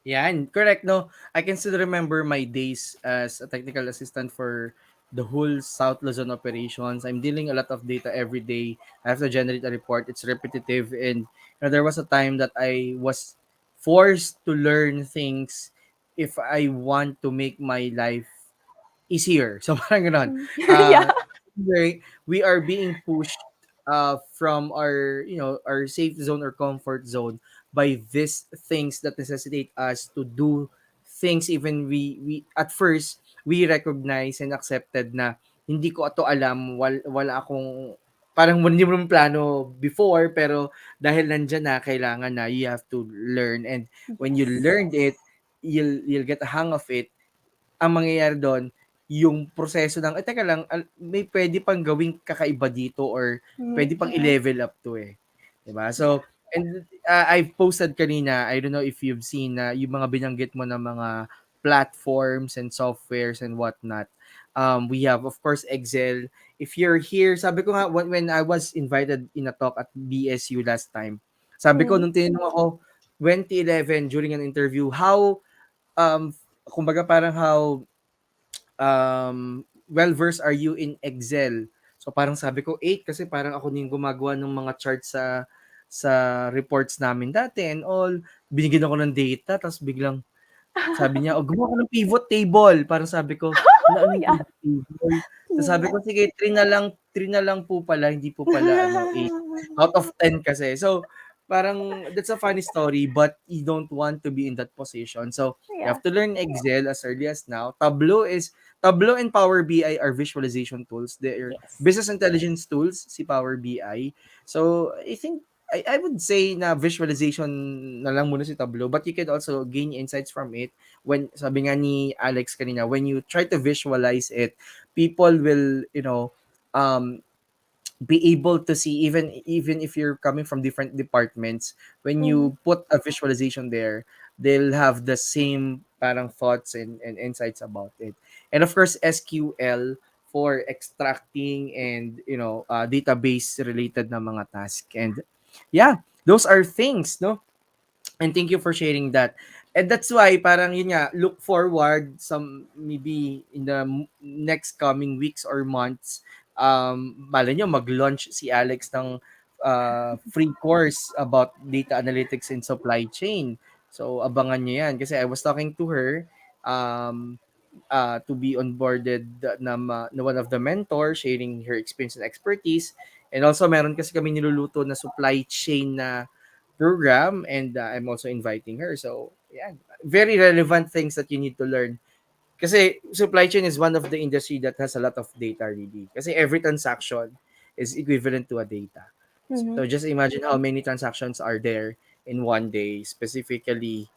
Yeah, and correct. No, I can still remember my days as a technical assistant for the whole South Luzon operations. I'm dealing a lot of data every day. I have to generate a report. It's repetitive, and there was a time that I was forced to learn things if I want to make my life easier. So parang ganon. Yeah. We are being pushed from our our safe zone or comfort zone by these things that necessitate us to do things even we at first we recognize and accepted na hindi ko ito alam, wala akong parang hindi mo naman plano before, pero dahil nandiyan na, kailangan na, you have to learn. And when you Yes. learned it, you'll get a hang of it. Ang mangyayari doon, yung proseso ng, teka lang, may pwede pang gawing kakaiba dito or pwede pang Mm-hmm. i-level up to eh. Diba? Yeah. So, and I've posted kanina, I don't know if you've seen na yung mga binanggit mo na mga platforms and softwares and whatnot. We have, of course, Excel. If you're here, sabi ko nga, when I was invited in a talk at BSU last time, sabi ko, Mm-hmm. nung tinanong ako, 2011, during an interview, how, um, kumbaga parang how well versed are you in Excel? So parang sabi ko 8 kasi parang ako din gumagawa ng mga charts sa reports namin dati and all. Binigyan ako ng data tapos biglang sabi niya, "O gumawa ka ng pivot table." Parang sabi ko, "Ano yung Yeah. pivot table?" Tapos sabi ko, Yeah. "Sige, 3 na lang po pala, hindi po pala ano 8 out of 10 kasi." So parang that's a funny story but you don't want to be in that position. So you Yeah. have to learn Excel as early as now. Tableau and Power BI are visualization tools. They're Yes. business intelligence tools, si Power BI. So I think I would say na visualization na lang muna si Tableau, but you can also gain insights from it. When sabi nga ni Alex kanina, when you try to visualize it, people will, um be able to see, even if you're coming from different departments, when Mm-hmm. you put a visualization there, they'll have the same parang thoughts and insights about it. And of course, SQL for extracting and database related na mga task. And yeah, those are things, no? And thank you for sharing that. And that's why parang yun nga, look forward some maybe in the next coming weeks or months. Malay nyo mag-launch si Alex ng free course about data analytics and supply chain. So abangan nyo yan kasi I was talking to her um to be onboarded na one of the mentors sharing her experience and expertise. And also meron kasi kami niluluto na supply chain na program, and I'm also inviting her. So, yeah, very relevant things that you need to learn. Kasi supply chain is one of the industry that has a lot of data really. Kasi every transaction is equivalent to a data. So Mm-hmm. just imagine how many transactions are there in one day, specifically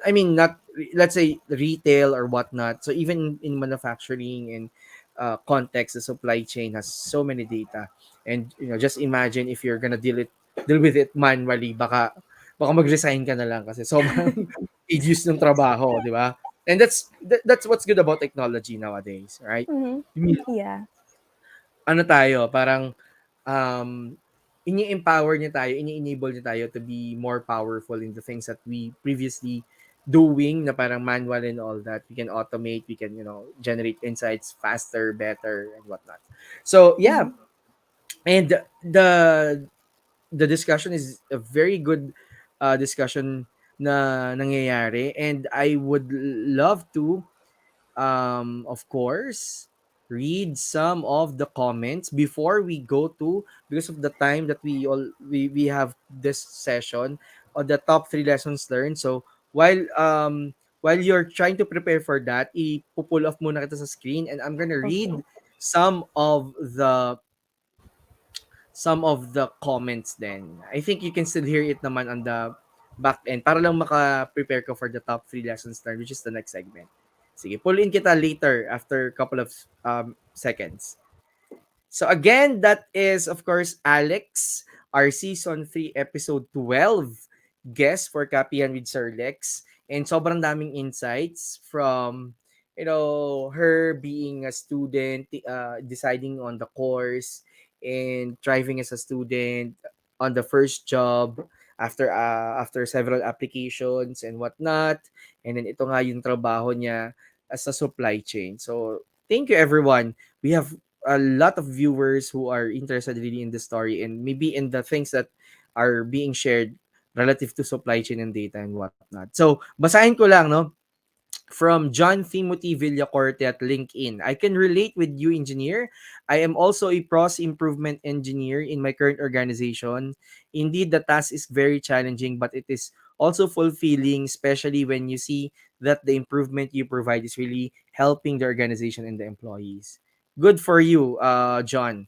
I mean, not let's say retail or whatnot. So even in manufacturing and context, the supply chain has so many data, and just imagine if you're gonna deal with it manually, baka mag-resign ka na lang kasi sobrang tedious ng trabaho, di ba? And that's what's good about technology nowadays, right? Mm-hmm. I mean, Yeah. ano tayo, parang um, ini-empower niya tayo, ini-enable niya tayo to be more powerful in the things that we previously doing na parang manual and all that. We can automate, we can, generate insights faster, better, and whatnot. So, Mm-hmm. yeah. And the discussion is a very good discussion na nangyayari. And I would love to of course, read some of the comments before we go to, because of the time that we have this session on the top 3 lessons learned. So while you're trying to prepare for that, i-pull off muna kita sa screen and I'm gonna Okay. read some of the comments then. I think you can still hear it naman on the back end para lang maka-prepare ka for the top 3 lessons learned, which is the next segment. Sige, pull in kita later after a couple of seconds. So again, that is of course Alex, our season 3 episode 12 guest for Kapihan with Sir Lex. And sobrang daming insights from her being a student, deciding on the course and thriving as a student on the first job after several applications and whatnot. And then ito nga yung trabaho niya as a supply chain. So thank you everyone. We have a lot of viewers who are interested really in the story and maybe in the things that are being shared relative to supply chain and data and whatnot. So, basahin ko lang, no? From John Timothy Villacorte at LinkedIn. I can relate with you, engineer. I am also a process improvement engineer in my current organization. Indeed, the task is very challenging, but it is also fulfilling, especially when you see that the improvement you provide is really helping the organization and the employees. Good for you, John.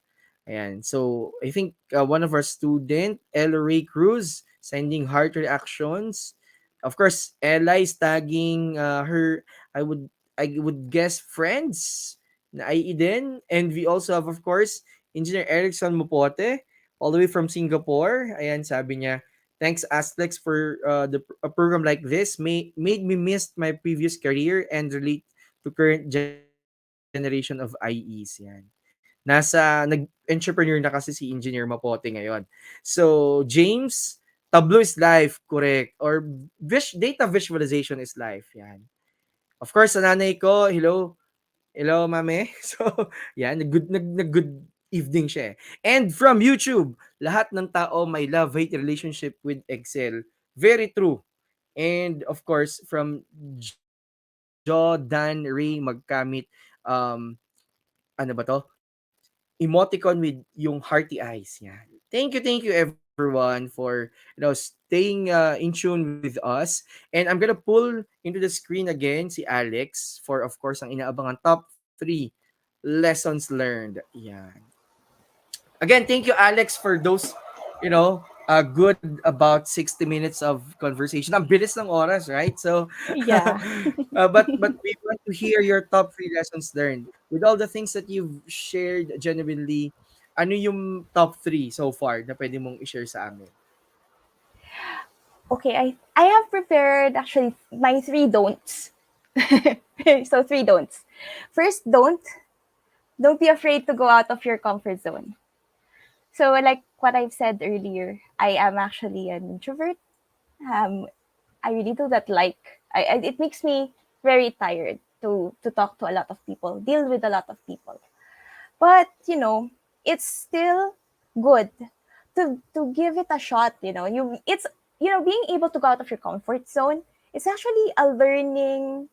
Ayan. So, I think one of our student, Ray Cruz, sending heart reactions. Of course, Ella is tagging her, I would I would guess friends na IE din. And we also have, of course, Engineer Erickson Mupote, all the way from Singapore. Ayan, sabi niya, thanks Alex for a program like this. Made me miss my previous career and relate to current generation of IEs. Yan. Nag-entrepreneur na kasi si Engineer Mapote ngayon. So, James, Tableau is life, correct. Or data visualization is life. Yan. Of course, sa nanay ko, hello, hello, mame. So, yan, nag-good evening siya. And from YouTube, lahat ng tao may love-hate relationship with Excel. Very true. And of course, from Jordan Ray magkamit, ano ba to? Emoticon with yung hearty eyes. Yan. Thank you everyone for staying in tune with us. And I'm gonna pull into the screen again si Alex for of course ang inaabangan top 3 lessons learned. Yan. Again, thank you Alex for those good about 60 minutes of conversation. Ang bilis ng oras, right? So Yeah. but we want to hear your top 3 lessons learned. With all the things that you've shared genuinely, ano yung top 3 so far na pwede mong i-share sa amin? Okay, I have prepared actually my three don'ts. So three don'ts. First, don't be afraid to go out of your comfort zone. So like what I've said earlier, I am actually an introvert. Um, I really do that. Like it makes me very tired to talk to a lot of people, deal with a lot of people. But it's still good to give it a shot. Being able to go out of your comfort zone. It's actually a learning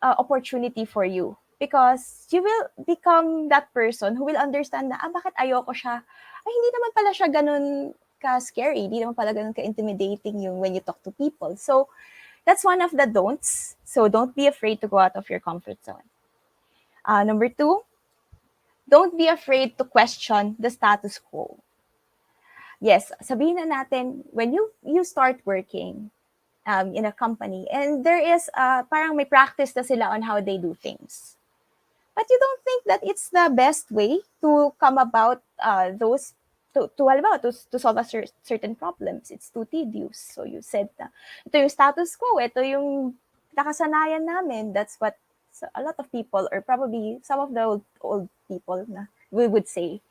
opportunity for you because you will become that person who will understand na bakit ayoko siya. Ay, hindi naman pala siya ganun ka-scary. Hindi naman pala ganun ka-intimidating yung when you talk to people. So, that's one of the don'ts. So, don't be afraid to go out of your comfort zone. Number 2, don't be afraid to question the status quo. Yes, sabihin na natin, when you start working in a company, and there is, parang may practice na sila on how they do things. But you don't think that it's the best way to come about those to solve a certain problems. It's too tedious. So you said na ito yung status quo, ito yung nakasanayan namin. That's what a lot of people, or probably some of the old people na we would say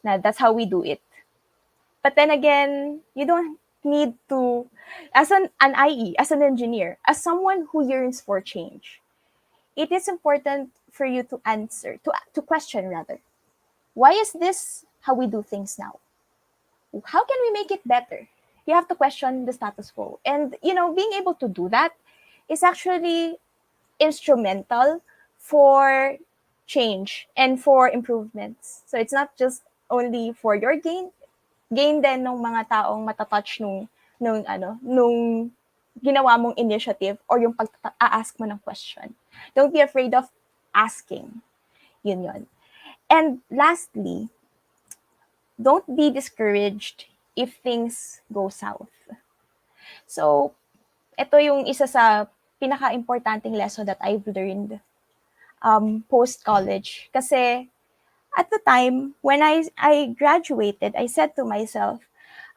na that's how we do it. But then again, you don't need to, as an IE, as an engineer, as someone who yearns for change, it is important for you to answer, to question rather. Why is this how we do things now? How can we make it better? You have to question the status quo. And, being able to do that is actually instrumental for change and for improvements. So it's not just only for your gain din ng mga taong matatouch nung ginawa mong initiative or yung pag-ask mo ng question. Don't be afraid of asking. Yun. And lastly, don't be discouraged if things go south. So, ito yung isa sa pinaka-importanting lesson that I've learned post-college. Kasi at the time, when I graduated, I said to myself,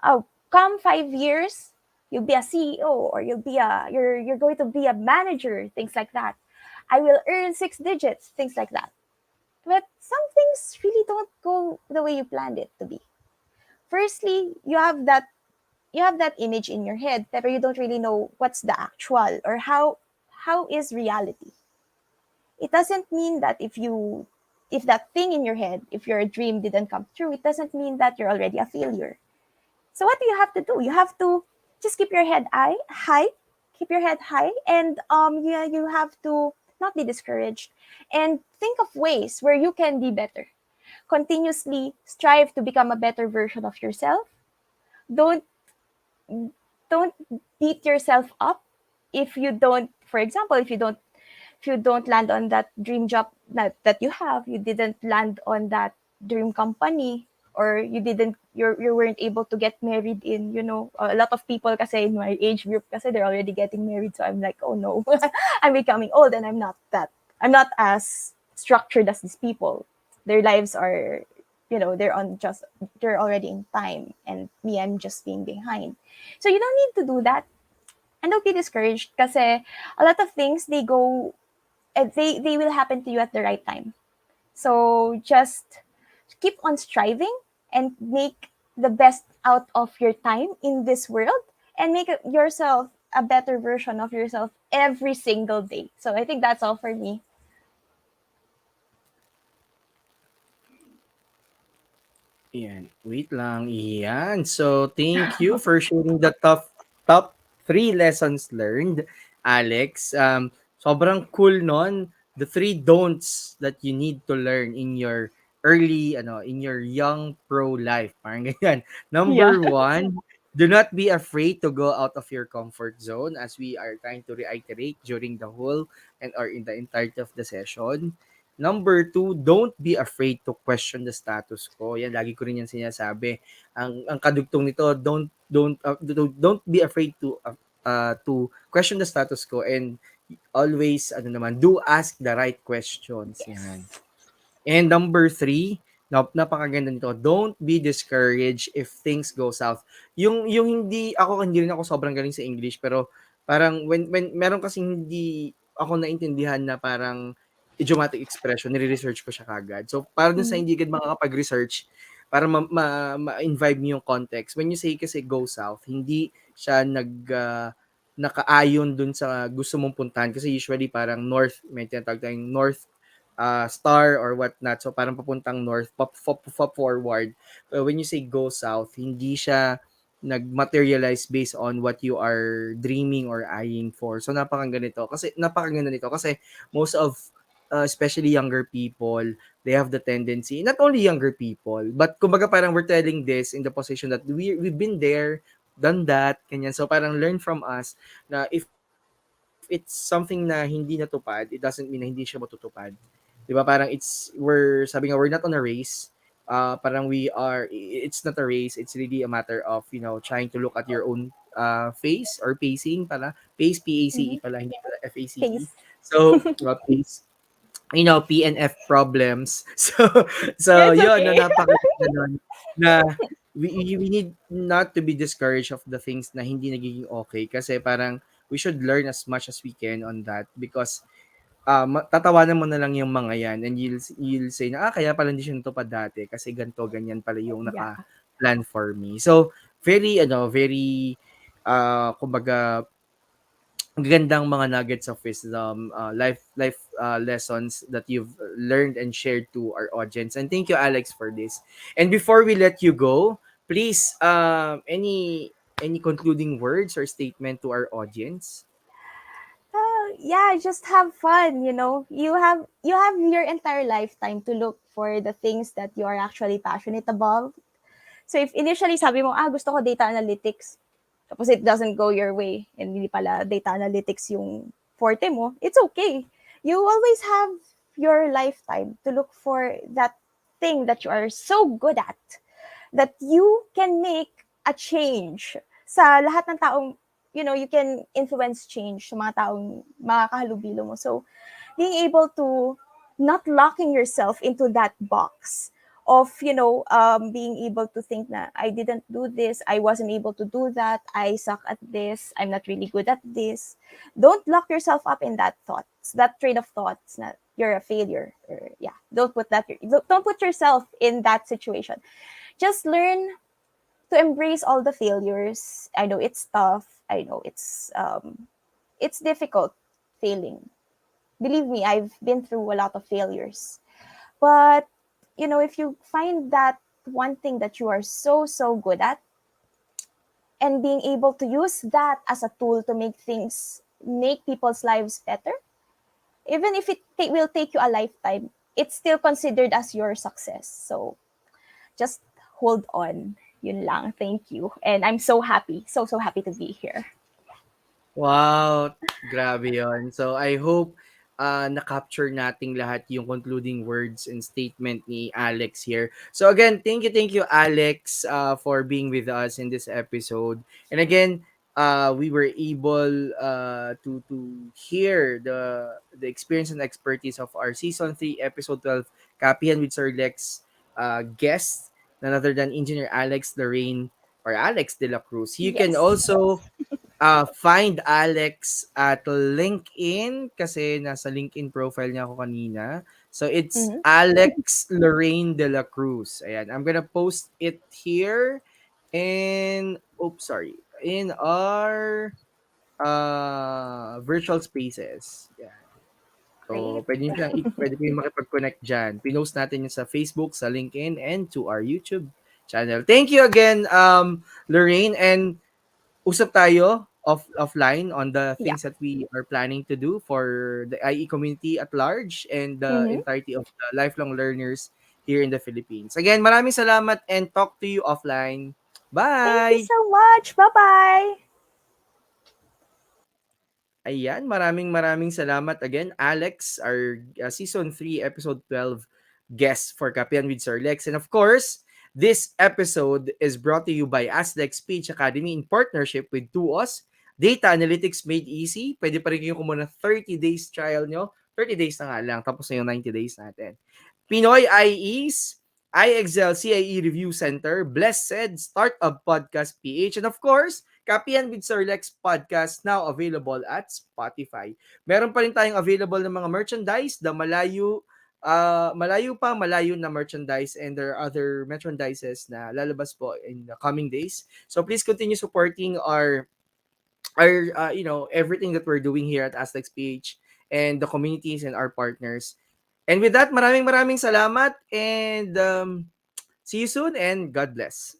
oh, come 5 years, you'll be a CEO or you're going to be a manager, things like that. I will earn 6 digits, things like that. But some things really don't go the way you planned it to be. Firstly, you have that image in your head, but you don't really know what's the actual or how is reality. It doesn't mean that if that thing in your head, if your dream didn't come true, it doesn't mean that you're already a failure. So what do you have to do? You have to just keep your head high, and you have to not be discouraged and think of ways where you can be better. Continuously strive to become a better version of yourself. Don't beat yourself up if you don't, for example, if you don't land on that dream job that you have, you didn't land on that dream company, or you weren't able to get married in, a lot of people kasi in my age group kasi they're already getting married, so I'm like, oh no. I'm becoming old and I'm not as structured as these people. Their lives are, they're already in time, and me, I'm just being behind. So you don't need to do that, and don't be discouraged kasi a lot of things, they will happen to you at the right time. So just keep on striving and make the best out of your time in this world, and make yourself a better version of yourself every single day. So I think that's all for me. Yan, wait lang. Yan. So, thank you for sharing the top 3 lessons learned, Alex. Sobrang cool nun. The 3 don'ts that you need to learn in your in your young pro life. Parang ganyan. Yeah. Number 1, do not be afraid to go out of your comfort zone, as we are trying to reiterate during the whole and or in the entirety of the session. Number 2, don't be afraid to question the status quo. Yan, lagi ko rin yan sinasabi. Ang kadugtong nito, don't be afraid to question the status quo, and always do ask the right questions. Yan. Yes. And number 3, napakaganda nito, don't be discouraged if things go south. Yung hindi rin ako sobrang galing sa English, pero parang when meron kasing hindi ako naintindihan na parang idiomatic expression, nire-research ko siya kagad. So para dun sa Mm. hindi agad makakapag-research, para ma-imbibe mo yung context. When you say kasi go south, hindi siya nakaayon dun sa gusto mong puntahan, kasi usually parang north, may tinatawag tayong north star or whatnot. So parang papuntang north, forward. When you say go south, hindi siya nag-materialize based on what you are dreaming or eyeing for. So napakaganda nito kasi most of especially younger people, they have the tendency, not only younger people, but kumbaga parang we're telling this in the position that we've been there, done that, kanyan. So parang learn from us na if it's something na hindi natupad, it doesn't mean na hindi siya matutupad. 'Di ba? Parang we're sabi nga, we're not on a race. Parang it's not a race. It's really a matter of, trying to look at your own face or pacing pala. Pace, P-A-C-E Mm-hmm. pala, hindi pala F-A-C-E. Pace. So, pace, PNF problems. So It's yun, na okay. napakaganda nun, na we need not to be discouraged of the things na hindi nagiging okay, kasi parang we should learn as much as we can on that, because tatawanan mo na lang yung mga yan, and you'll say na kaya pala hindi siya natupad dati kasi ganto ganyan pala yung Yeah. naka-plan for me. So very kumbaga gandang mga nuggets of wisdom, life lessons that you've learned and shared to our audience. And thank you, Alex, for this. And before we let you go, please, any concluding words or statement to our audience? Yeah, just have fun, you have your entire lifetime to look for the things that you are actually passionate about. So if initially sabi mo, gusto ko data analytics, tapos it doesn't go your way, and hindi pala data analytics yung forte mo, it's okay. You always have your lifetime to look for that thing that you are so good at, that you can make a change sa lahat ng taong, you can influence change sa mga taong makakahalubilo mo. So, being able to not locking yourself into that box of, being able to think na I didn't do this, I wasn't able to do that, I suck at this, I'm not really good at this. Don't lock yourself up in that train of thoughts na you're a failure. Or yeah, don't put yourself in that situation. Just learn to embrace all the failures. I know it's tough. I know it's difficult failing. Believe me, I've been through a lot of failures. But if you find that one thing that you are so good at, and being able to use that as a tool to make people's lives better, even if will take you a lifetime, it's still considered as your success. So just hold on. Yun lang. Thank you. And I'm so happy. So happy to be here. Wow, grabe yon. So I hope na-capture nating lahat yung concluding words and statement ni Alex here. So again, thank you Alex for being with us in this episode. And again, we were able to hear the experience and expertise of our season 3 episode 12 Kapihan with Sir Lex guest, none other than Engineer Alex Loraine or Alex Dela Cruz. You can Yes. also find Alex at LinkedIn kasi nasa LinkedIn profile niya ako kanina. So it's Mm-hmm. Alex Loraine de la Cruz. Ayan, I'm gonna post it here in oops, sorry, in our virtual spaces. Yan. So, Great. pwede ko yung makipag-connect dyan. Pinost natin yun sa Facebook, sa LinkedIn, and to our YouTube channel. Thank you again, Lorraine, and usap tayo offline on the Yeah. things that we are planning to do for the IE community at large and the Mm-hmm. entirety of the lifelong learners here in the Philippines. Again, maraming salamat and talk to you offline. Thank you Bye! so much. Bye bye. Ayan, maraming salamat again, Alex, our season 3, episode 12 guest for Kapihan with Sir Lex. And of course, this episode is brought to you by Aslex Speech Academy in partnership with Tuos. Data Analytics Made Easy. Pwede pa rin kayo kumuha ng 30 days trial nyo. 30 days na nga lang, tapos na yung 90 days natin. Pinoy IEs, iExcel CIE Review Center, Blessed, Startup Podcast PH, and of course, Kapihan with Sir Lex podcast now available at Spotify. Meron pa rin tayong available ng mga merchandise, the malayo na merchandise, and there are other merchandises na lalabas po in the coming days. So please continue supporting our everything that we're doing here at Aztecs PH and the communities and our partners. And with that, maraming salamat and see you soon and God bless.